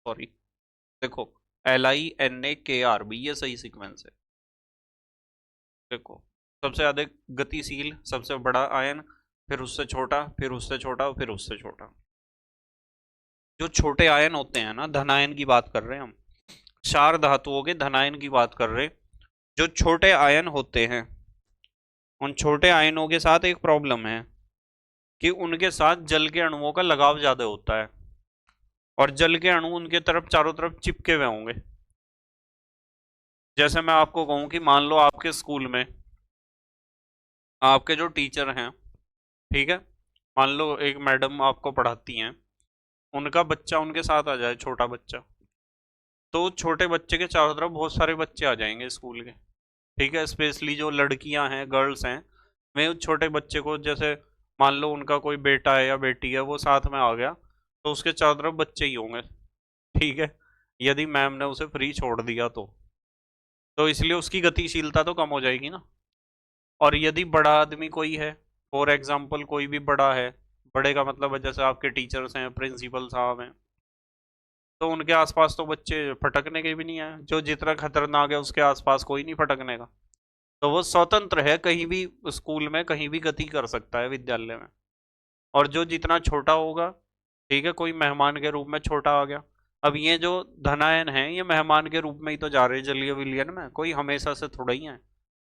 सॉरी, देखो LiNaKRb ये सही सीक्वेंस है। देखो सबसे ज्यादा गतिशील, सबसे बड़ा आयन, फिर उससे छोटा, फिर उससे छोटा, फिर उससे छोटा। जो छोटे आयन होते हैं ना, धनायन की बात कर रहे हैं हम, क्षार धातुओं के धनायन की बात कर रहे। जो छोटे आयन होते हैं उन छोटे आयनों के साथ एक प्रॉब्लम है कि उनके साथ जल के अणुओं का लगाव ज्यादा होता है, और जल के अणु उनके तरफ चारों तरफ चिपके हुए होंगे। जैसे मैं आपको कहूं कि मान लो आपके स्कूल में आपके जो टीचर हैं, ठीक है, मान लो एक मैडम आपको पढ़ाती हैं, उनका बच्चा उनके साथ आ जाए, छोटा बच्चा, तो छोटे बच्चे के चारों तरफ बहुत सारे बच्चे आ जाएंगे स्कूल के, ठीक है। स्पेशली जो लड़कियां हैं, गर्ल्स हैं, वे उस छोटे बच्चे को, जैसे मान लो उनका कोई बेटा है या बेटी है, वो साथ में आ गया, तो उसके चारों तरफ बच्चे ही होंगे, ठीक है, यदि मैम ने उसे फ्री छोड़ दिया तो इसलिए उसकी गतिशीलता तो कम हो जाएगी ना। और यदि बड़ा आदमी कोई है, फॉर एग्जाम्पल कोई भी बड़ा है, बड़े का मतलब है जैसे आपके टीचर्स हैं, प्रिंसिपल साहब हैं, तो उनके आसपास तो बच्चे फटकने के भी नहीं है। जो जितना खतरनाक है उसके आसपास कोई नहीं फटकने का, तो वो स्वतंत्र है, कहीं भी स्कूल में कहीं भी गति कर सकता है, विद्यालय में। और जो जितना छोटा होगा, ठीक है, कोई मेहमान के रूप में छोटा आ गया। अब ये जो धनायन है ये मेहमान के रूप में ही तो जा रहे हैं जलीय विलयन में, कोई हमेशा से थोड़ा ही है।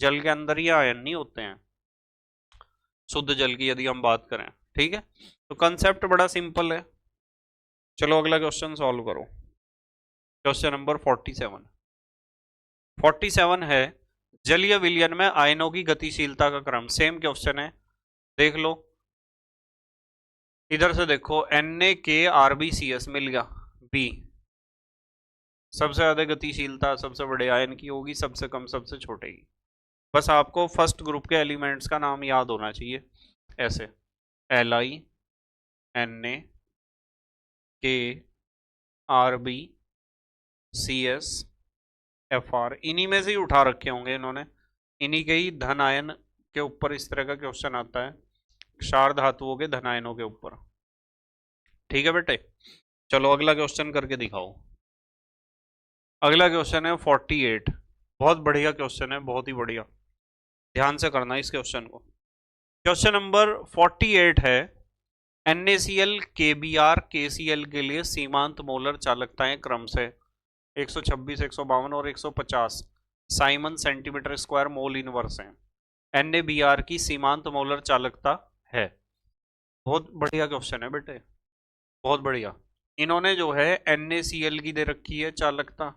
जल के अंदर ये आयन नहीं होते हैं, शुद्ध जल की यदि हम बात करें, ठीक है। तो कंसेप्ट बड़ा सिंपल है। चलो अगला क्वेश्चन सॉल्व करो। Question number 47। 47 है जलीय विलयन में आयनों की गतिशीलता का क्रम। सेम क्वेश्चन है, देख लो इधर से, देखो NaKRbCS मिल गया, बी सबसे ज्यादा गतिशीलता सबसे बड़े आयन की होगी, सबसे कम सबसे छोटे की। बस आपको फर्स्ट ग्रुप के एलिमेंट्स का नाम याद होना चाहिए, ऐसे LiNaKRbCSFr, इन्हीं में से ही उठा रखे होंगे इन्होंने, इन्हीं के ही धन आयन के ऊपर इस तरह का क्वेश्चन आता है, क्षार धातुओं के धन आयनों के ऊपर, ठीक है बेटे। चलो अगला क्वेश्चन करके दिखाओ। अगला क्वेश्चन है 48। बहुत बढ़िया क्वेश्चन है, बहुत ही बढ़िया, ध्यान से करना इस क्वेश्चन को। क्वेश्चन नंबर 48 है NaCl KBr KCl के लिए सीमांत मोलर चालकताएं क्रम से 126, 152 और 150 Simon centimetre square mole inverse हैं। NaBr की सीमांत मोलर चालकता है। बहुत बढ़िया क्वेश्चन है बेटे, बहुत बढ़िया। इन्होंने जो है NaCl की दे रखी है चालकता,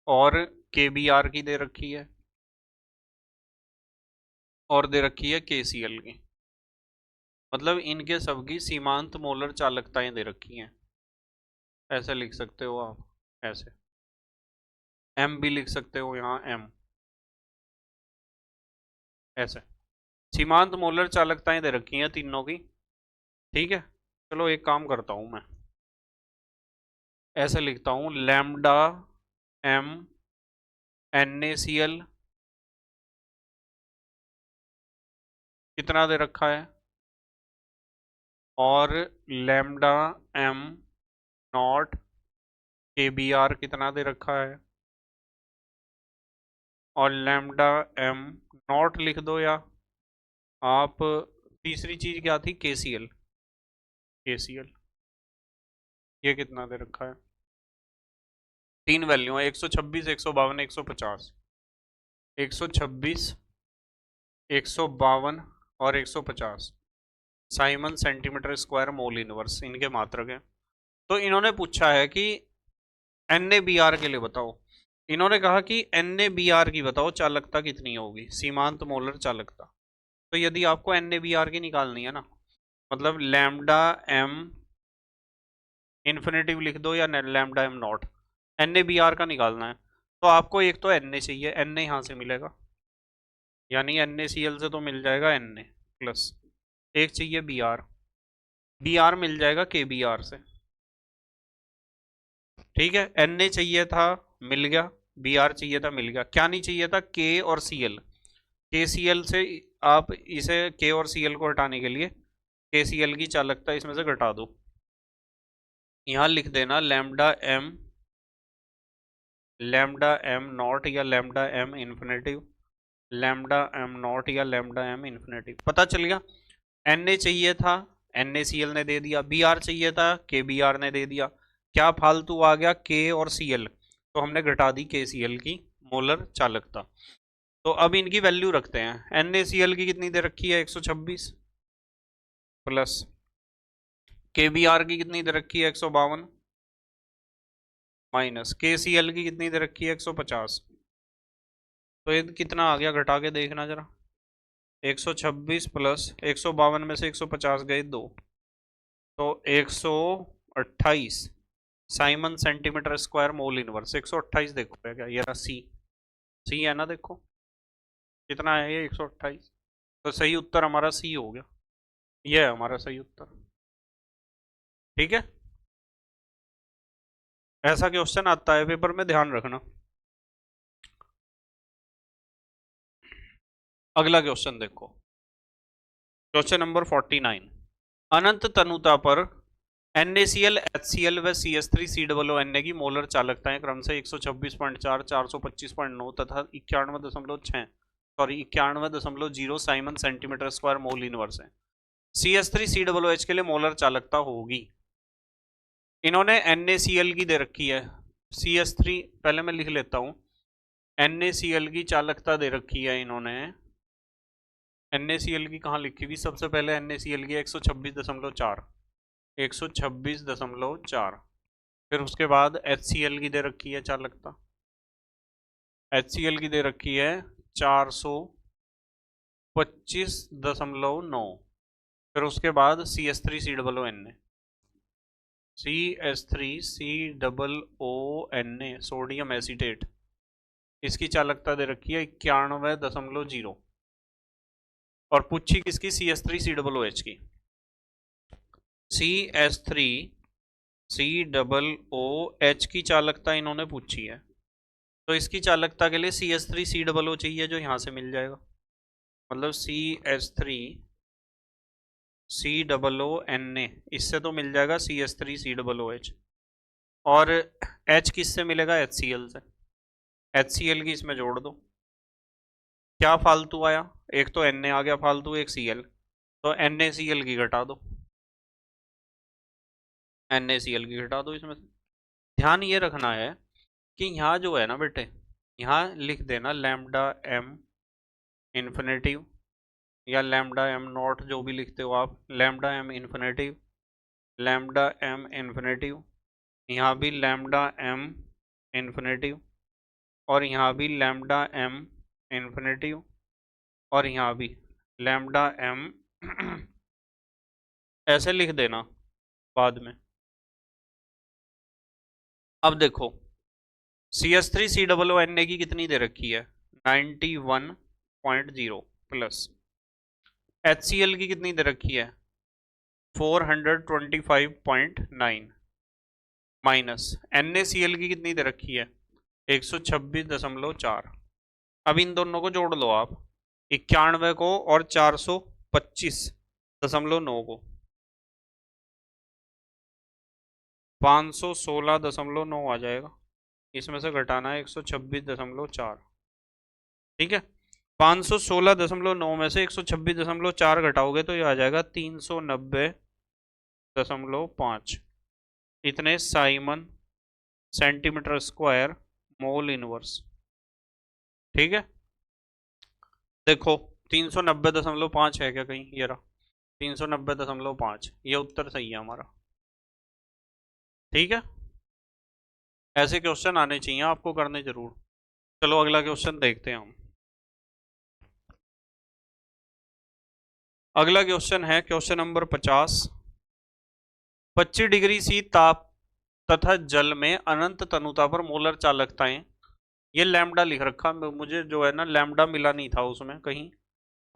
और KBr की दे रखी है, और दे रखी है KCl की। मतलब इनके सबकी सीमांत मोलर चालकताएं दे रखी हैं। ऐसे लिख सकते हो आप, ऐसे M भी लिख सकते हो यहाँ M, ऐसे सीमांत मोलर चालकताएं दे रखी हैं तीनों की, ठीक है। चलो एक काम करता हूं मैं, ऐसे लिखता हूं लैम्डा M NaCl कितना दे रखा है, और लैम्डा M नॉट KBr कितना दे रखा है, और लैम्डा M नॉट लिख दो, या आप तीसरी चीज क्या थी, KCl, KCl ये कितना दे रखा है। तीन वैल्यू है, 126, 152, 150। 126 152 और 150 Simon centimetre square mole inverse इनके मात्रक हैं। तो इन्होंने पूछा है कि NaBr के लिए बताओ। इन्होंने कहा कि NaBr की बताओ चालकता कितनी होगी, सीमांत मोलर चालकता। तो यदि आपको NaBr की निकालनी है ना, मतलब लैम्डा एम इन्फिनेटिव लिख दो या लैम्डा एम नॉट, NaBr का निकालना है तो आपको एक तो Na चाहिए, Na यहाँ से मिलेगा, यानी NaCl से तो मिल जाएगा Na प्लस एक चाहिए Br मिल जाएगा KBr से। ठीक है, Na चाहिए था मिल गया, Br चाहिए था मिल गया, क्या नहीं चाहिए था K और Cl। KCl से आप इसे K और Cl को हटाने के लिए KCl की चालकता इसमें से घटा दो, यहां लिख देना लैम्डा एम नॉट या lambda M infinitive, lambda M not या लैम्डा एम इन्फिनेटिव। पता चल गया, Na चाहिए था NaCl ने दे दिया, Br चाहिए था KBr ने दे दिया, क्या फालतू आ गया K और Cl, तो हमने घटा दी KCl की मोलर चालकता। तो अब इनकी वैल्यू रखते हैं, NaCl की कितनी दे रखी है 126 प्लस KBr की कितनी दे रखी है 152 माइनस KCl की कितनी दे रखी है 150। तो ये कितना आ गया, घटा के देखना जरा, 126 प्लस 152 में से 150 गए 2, तो 128 Simon centimetre square mole inverse. 128 देखो है क्या, ये रहा सी है ना, देखो कितना है ये 128। तो सही उत्तर हमारा सी हो गया, ये है हमारा सही उत्तर। ठीक है, ऐसा क्वेश्चन आता है पेपर में, ध्यान रखना। अगला क्वेश्चन देखो, क्वेश्चन नंबर 49। अनंत तनुता पर NaCl HCl व CH3COO की मोलर चालकताएं क्रमशः 126.4, 425.9 तथा 91.0 Simon centimetre square mole inverse है। CH3COOH के लिए मोलर चालकता होगी। इन्होंने NaCl की दे रखी है, CH3 पहले मैं लिख लेता हूं, NaCl की चालकता दे रखी है इन्होंने। NaCl की कहाँ लिखी हुई, सबसे पहले NaCl की 126.4, फिर उसके बाद HCl की दे रखी है चालकता, HCl की दे रखी है 425.9, फिर उसके बाद CH3COONA सोडियम एसीटेट, इसकी चालकता दे रखी है 91.0, और पूछी किसकी, CH3COOH की। CH3COOH की चालकता इन्होंने पूछी है, तो इसकी चालकता के लिए CH3COO चाहिए, जो यहां से मिल जाएगा, मतलब CH3COONA, इससे तो मिल जाएगा CH3COOH, और H किससे मिलेगा, HCl से, HCl की इसमें जोड़ दो। क्या फालतू आया, एक तो Na आ गया फालतू, एक Cl, तो NaCl की घटा दो, NaCl की घटा दो इसमें से। ध्यान ये रखना है कि यहाँ जो है ना बेटे, यहाँ लिख देना लैम्डा एम इन्फिनेटिव या लैम्डा एम नॉट, जो भी लिखते हो आप, lambda M infinitive, lambda M infinitive, यहाँ भी लैम्डा एम इन्फिनेटिव, और यहाँ भी लैम्डा एम इन्फिनेटिव, और यहाँ भी लैम्डा एम ऐसे लिख देना बाद में। अब देखो CH3COONA की कितनी दे रखी है 91.0 प्लस HCl की कितनी दे रखी है 425.9 माइनस NaCl की कितनी दे रखी है 126.4। अब इन दोनों को जोड़ लो आप, 91 को और 425.9 को, 516.9 आ जाएगा, इसमें से घटाना है 126.4। ठीक है, 516.9 में से 126.4 घटाओगे तो ये आ जाएगा 390.5, इतने Simon centimetre square mole inverse. ठीक है, देखो 390.5 है क्या कहीं? ये रहा 390.5, ये उत्तर सही है हमारा। ठीक है, ऐसे क्वेश्चन आने चाहिए आपको, करने जरूर। चलो अगला क्वेश्चन देखते हैं हम। अगला क्वेश्चन है क्वेश्चन नंबर 50। 25 डिग्री सी ताप तथा जल में अनंत तनुता पर मोलर चालकताएं, ये लैम्डा लिख रखा, मुझे जो है ना लैम्डा मिला नहीं था उसमें कहीं,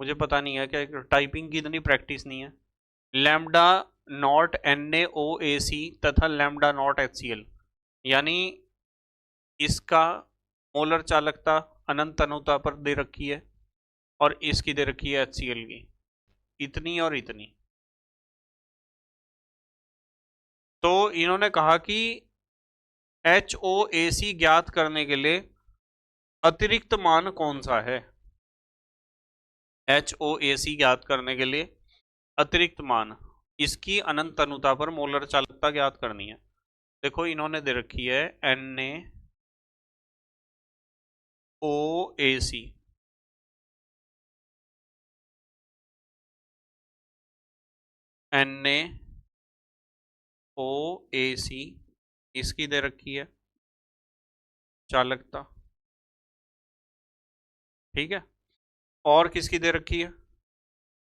मुझे पता नहीं है क्या, टाइपिंग की इतनी प्रैक्टिस नहीं है। लैम्डा नॉट NaOAC तथा लैम्डा नॉट HCl, यानी इसका मोलर चालकता अनंत तनुता पर दे रखी है और इसकी दे रखी है HCl की, इतनी और इतनी। तो इन्होंने कहा कि HOAC ज्ञात करने के लिए अतिरिक्त मान कौन सा है। HOAC ज्ञात करने के लिए अतिरिक्त मान, इसकी अनंत तनुता पर मोलर चालकता ज्ञात करनी है। देखो इन्होंने दे रखी है NaOAC, NaOAC इसकी दे रखी है चालकता, ठीक है। और किसकी दे रखी है?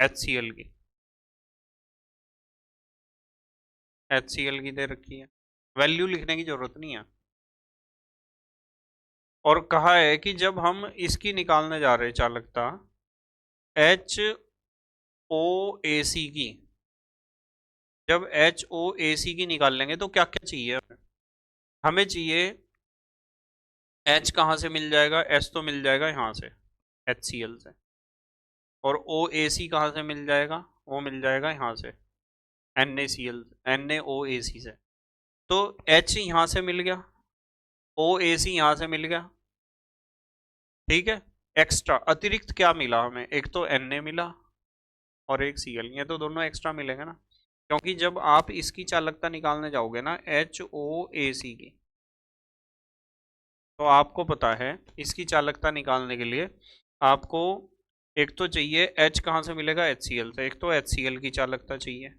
HCl की, HCl की दे रखी है, वैल्यू लिखने की जरूरत नहीं है। और कहा है कि जब हम इसकी निकालने जा रहे हैं चालकता HOAC की, जब HOAC की निकाल लेंगे तो क्या क्या चाहिए हमें? हमें चाहिए H कहाँ से मिल जाएगा? H तो मिल जाएगा यहाँ से HCl से, और OAC कहाँ से मिल जाएगा? वो मिल जाएगा यहाँ से NaOAC से। तो H यहाँ से मिल गया, OAC यहाँ से मिल गया, ठीक है। एक्स्ट्रा अतिरिक्त क्या मिला हमें? एक तो Na मिला और एक Cl, ये तो दोनों एक्स्ट्रा मिलेंगे ना, क्योंकि जब आप इसकी चालकता निकालने जाओगे ना HOAC की, तो आपको पता है इसकी चालकता निकालने के लिए आपको एक तो चाहिए H, कहाँ से मिलेगा? HCl से, एक तो HCl की चालकता चाहिए,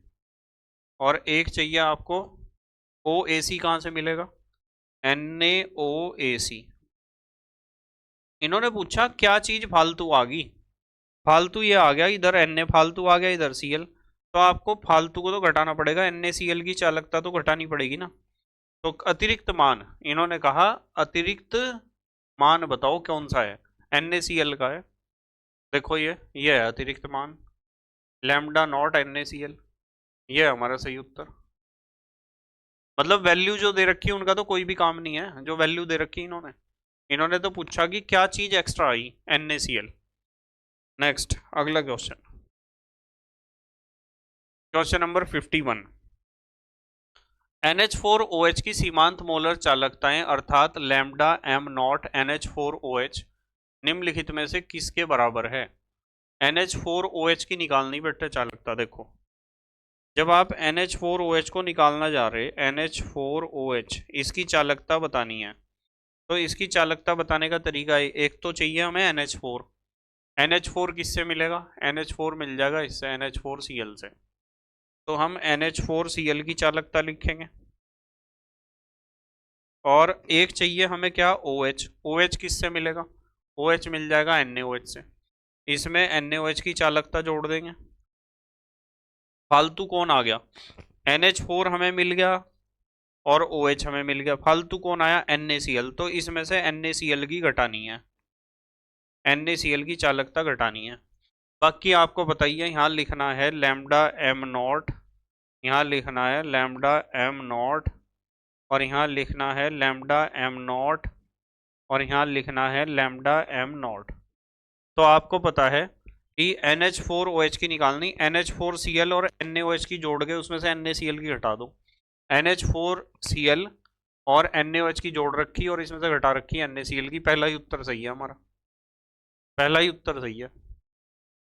और एक चाहिए आपको OAC, कहाँ से मिलेगा? NaOAC। इन्होंने पूछा क्या चीज फालतू आ गई, फालतू ये आ गया, इधर Na फालतू आ गया, इधर Cl, तो आपको फालतू को तो घटाना पड़ेगा, NaCl की चालकता तो घटानी पड़ेगी ना। तो अतिरिक्त मान, इन्होंने कहा अतिरिक्त मान बताओ कौन सा है? NaCl का है, देखो ये है अतिरिक्त मान, लैम्डा नॉट NaCl, ये है हमारा सही उत्तर। मतलब वैल्यू जो दे रखी है उनका तो कोई भी काम नहीं है, जो वैल्यू दे रखी इन्होंने, इन्होंने तो पूछा कि क्या चीज एक्स्ट्रा आई, NaCl। नेक्स्ट अगला क्वेश्चन, क्वेश्चन नंबर 51। NH4OH की सीमांत मोलर चालकताएं अर्थात लैम्डा m नॉट NH4OH निम्नलिखित में से किसके बराबर है? NH4OH की निकालनी बेटे चालकता। देखो जब आप NH4OH को निकालना जा रहे, NH4OH इसकी चालकता बतानी है, तो इसकी चालकता बताने का तरीका है, एक तो चाहिए हमें NH4, NH4 किससे मिलेगा? NH4 मिल जाएगा इससे, NH4Cl से, तो हम NH4Cl की चालकता लिखेंगे। और एक चाहिए हमें क्या? OH, OH किससे मिलेगा? OH मिल जाएगा NaOH से, इसमें NaOH की चालकता जोड़ देंगे। फालतू कौन आ गया? NH4 हमें मिल गया और OH हमें मिल गया, फालतू कौन आया? NaCl, तो इसमें से NaCl की घटानी है, NaCl की चालकता घटानी है। बाकी आपको बताइए, यहाँ लिखना है लैम्डा m नॉट, यहाँ लिखना है लैम्डा m नॉट, और यहाँ लिखना है लैम्डा m नॉट, और यहाँ लिखना है लैम्डा m नॉट। तो आपको पता है कि NH4OH की निकालनी, NH4Cl और NaOH की जोड़ के उसमें से NaCl की घटा दो, NH4Cl और NaOH की जोड़ रखी और इसमें से घटा रखी है NaCl की, पहला ही उत्तर सही है हमारा, पहला ही उत्तर सही है।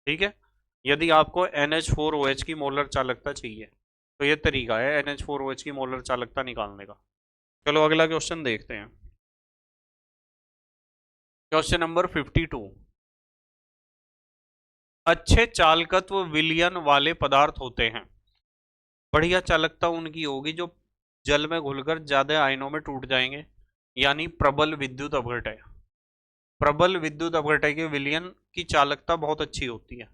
ठीक है, यदि आपको NH4OH की मोलर चालकता चाहिए तो ये तरीका है NH4OH की मोलर चालकता निकालने का। चलो अगला क्वेश्चन देखते हैं, क्वेश्चन नंबर 52। अच्छे चालकत्व विलयन वाले पदार्थ होते हैं। बढ़िया चालकता उनकी होगी जो जल में घुलकर ज्यादा आयनों में टूट जाएंगे, यानी प्रबल विद्युत अपघटय। प्रबल विद्युत अपघटय के विलयन की चालकता बहुत अच्छी होती है।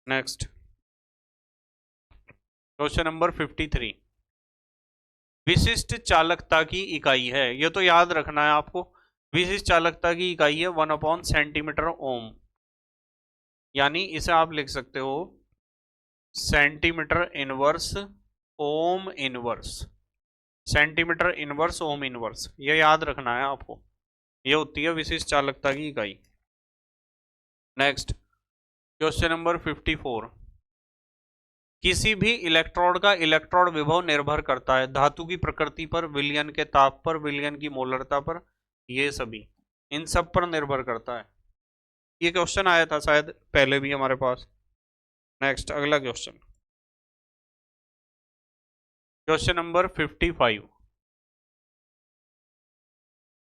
नेक्स्ट क्वेश्चन नंबर 53, विशिष्ट चालकता की इकाई है, ये तो याद रखना है आपको। विशिष्ट चालकता की इकाई है 1/सेंटीमीटर ओम, यानी इसे आप लिख सकते हो centimetre inverse ohm inverse. Centimetre inverse ohm inverse, ये याद रखना है आपको। ये होती है विशिष्ट चालकता की इकाई। नेक्स्ट क्वेश्चन नंबर 54, किसी भी इलेक्ट्रोड का इलेक्ट्रोड विभव निर्भर करता है धातु की प्रकृति पर, विलयन के ताप पर, विलयन की मोलरता पर, ये सभी इन सब पर निर्भर करता है। ये क्वेश्चन आया था शायद पहले भी हमारे पास। नेक्स्ट अगला क्वेश्चन, क्वेश्चन नंबर 55,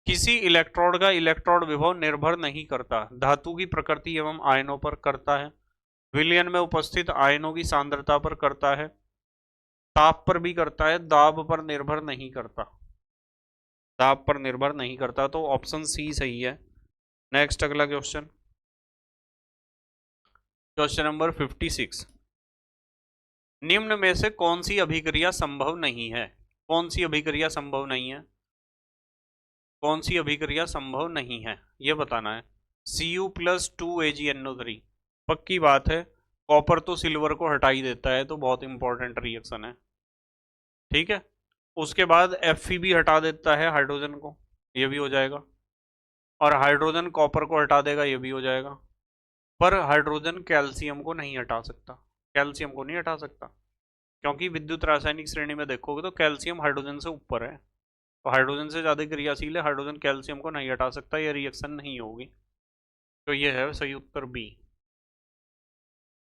किसी इलेक्ट्रोड का इलेक्ट्रोड विभव निर्भर नहीं करता धातु की प्रकृति एवं आयनों पर करता है, विलयन में उपस्थित आयनों की सांद्रता पर करता है, ताप पर भी करता है, दाब पर निर्भर नहीं करता। दाब पर निर्भर नहीं करता, तो ऑप्शन सी सही है। नेक्स्ट अगला क्वेश्चन, क्वेश्चन नंबर 56, निम्न में से कौन सी अभिक्रिया संभव नहीं है? कौन सी अभिक्रिया संभव नहीं है? कौन सी अभिक्रिया संभव नहीं है ये बताना है। Cu+2AgNO3, पक्की बात है, कॉपर तो सिल्वर को हटा ही देता है, तो बहुत इंपॉर्टेंट रिएक्शन है। ठीक है, उसके बाद Fe भी हटा देता है हाइड्रोजन को, ये भी हो जाएगा, और हाइड्रोजन कॉपर को हटा देगा, ये भी हो जाएगा। पर हाइड्रोजन कैल्शियम को नहीं हटा सकता, कैल्शियम को नहीं हटा सकता, क्योंकि विद्युत रासायनिक श्रेणी में देखोगे तो कैल्शियम हाइड्रोजन से ऊपर है, तो हाइड्रोजन से ज़्यादा क्रियाशील है, हाइड्रोजन कैल्शियम को नहीं हटा सकता, ये रिएक्शन नहीं होगी। तो ये है सही उत्तर बी,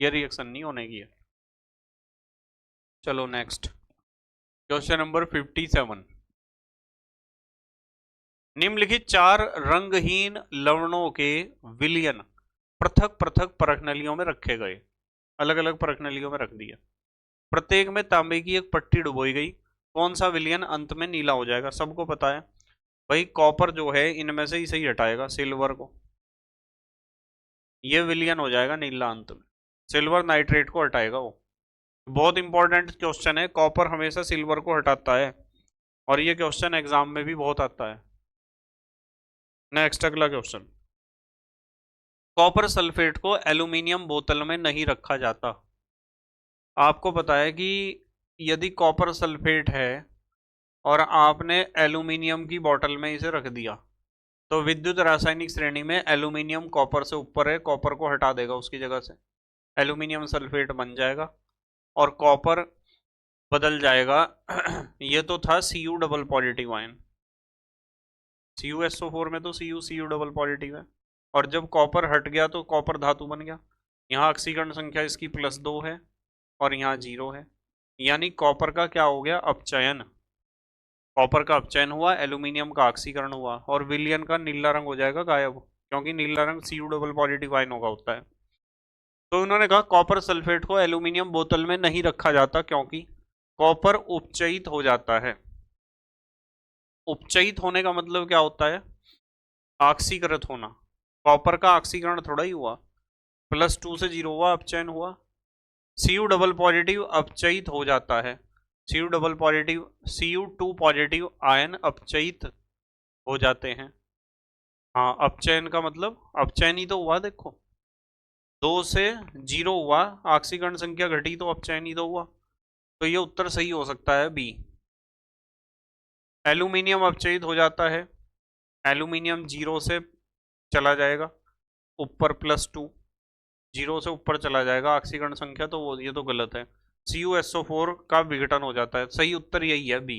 ये रिएक्शन नहीं होने की है। चलो नेक्स्ट क्वेश्चन नंबर 57, निम्नलिखित 4 रंगहीन लवणों के विलयन पृथक पृथक परखनलियों में रखे गए, अलग अलग परखनलियों में रख दिए, प्रत्येक में तांबे की एक पट्टी डुबोई गई, कौन सा विलयन अंत में नीला हो जाएगा? सबको पता है भाई, कॉपर जो है इनमें से इसे ही हटाएगा, सिल्वर को, ये विलयन हो जाएगा नीला अंत में, सिल्वर नाइट्रेट को हटाएगा वो। बहुत इंपॉर्टेंट क्वेश्चन है, कॉपर हमेशा सिल्वर को हटाता है, और ये क्वेश्चन एग्जाम में भी बहुत आता है। नेक्स्ट अगला क्वेश्चन, कॉपर सल्फेट को एल्यूमिनियम बोतल में नहीं रखा जाता। आपको पता है कि यदि कॉपर सल्फेट है और आपने एल्यूमिनियम की बोतल में इसे रख दिया, तो विद्युत रासायनिक श्रेणी में एल्यूमिनियम कॉपर से ऊपर है, कॉपर को हटा देगा उसकी जगह से, एल्यूमिनियम सल्फेट बन जाएगा और कॉपर बदल जाएगा ये तो था Cu double positive ion, CuSO4 में तो Cu डबल पॉजिटिव है, और जब कॉपर हट गया तो कॉपर धातु बन गया। यहाँ ऑक्सीकरण संख्या इसकी +2 है और यहाँ 0 है, यानी कॉपर का क्या हो गया? अपचयन। कॉपर का अपचयन हुआ, एल्यूमिनियम का ऑक्सीकरण हुआ, और विलयन का नीला रंग हो जाएगा गायब, क्योंकि नीला रंग Cu डबल पॉजिटिव आयनों का होता है। तो उन्होंने कहा कॉपर सल्फेट को एल्यूमिनियम बोतल में नहीं रखा जाता क्योंकि कॉपर उपचयित हो जाता है। उपचयित होने का मतलब क्या होता है? ऑक्सीकृत होना। कॉपर का ऑक्सीकरण थोड़ा ही हुआ, +2 से 0 हुआ, अपचयन हुआ। Cu डबल पॉजिटिव अपचयित हो जाता है, Cu double positive Cu2 positive ion अपचयित हो जाते हैं। हाँ, अपचयन का मतलब अपचयन ही तो हुआ, देखो 2 से 0 हुआ, ऑक्सीकरण संख्या घटी तो अपचयन ही तो हुआ, तो ये उत्तर सही हो सकता है बी। एल्यूमिनियम अपचयित हो जाता है, एल्यूमिनियम 0 से चला जाएगा ऊपर, +2, 0 से ऊपर चला जाएगा ऑक्सीकरण संख्या, तो वो ये तो गलत है। CuSO4 का विघटन हो जाता है, सही उत्तर यही है बी।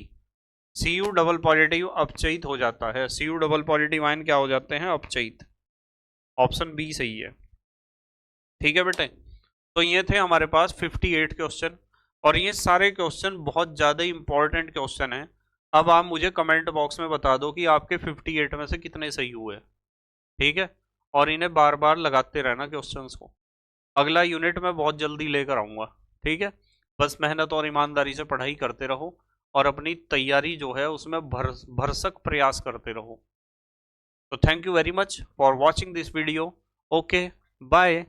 Cu डबल पॉजिटिव अपचयित हो जाता है, Cu डबल पॉजिटिव आयन क्या हो जाते हैं? अपचयित। ऑप्शन बी सही है। ठीक है बेटे, तो ये थे हमारे पास 58 क्वेश्चन, और ये सारे क्वेश्चन बहुत ज़्यादा इंपॉर्टेंट क्वेश्चन हैं। अब आप मुझे कमेंट बॉक्स में बता दो कि आपके 58 में से कितने सही हुए। ठीक है, और इन्हें बार बार लगाते रहना क्वेश्चंस को। अगला यूनिट मैं बहुत जल्दी लेकर आऊंगा। ठीक है, बस मेहनत और ईमानदारी से पढ़ाई करते रहो और अपनी तैयारी जो है उसमें भरसक प्रयास करते रहो। तो thank you very much for watching this video. Okay, bye.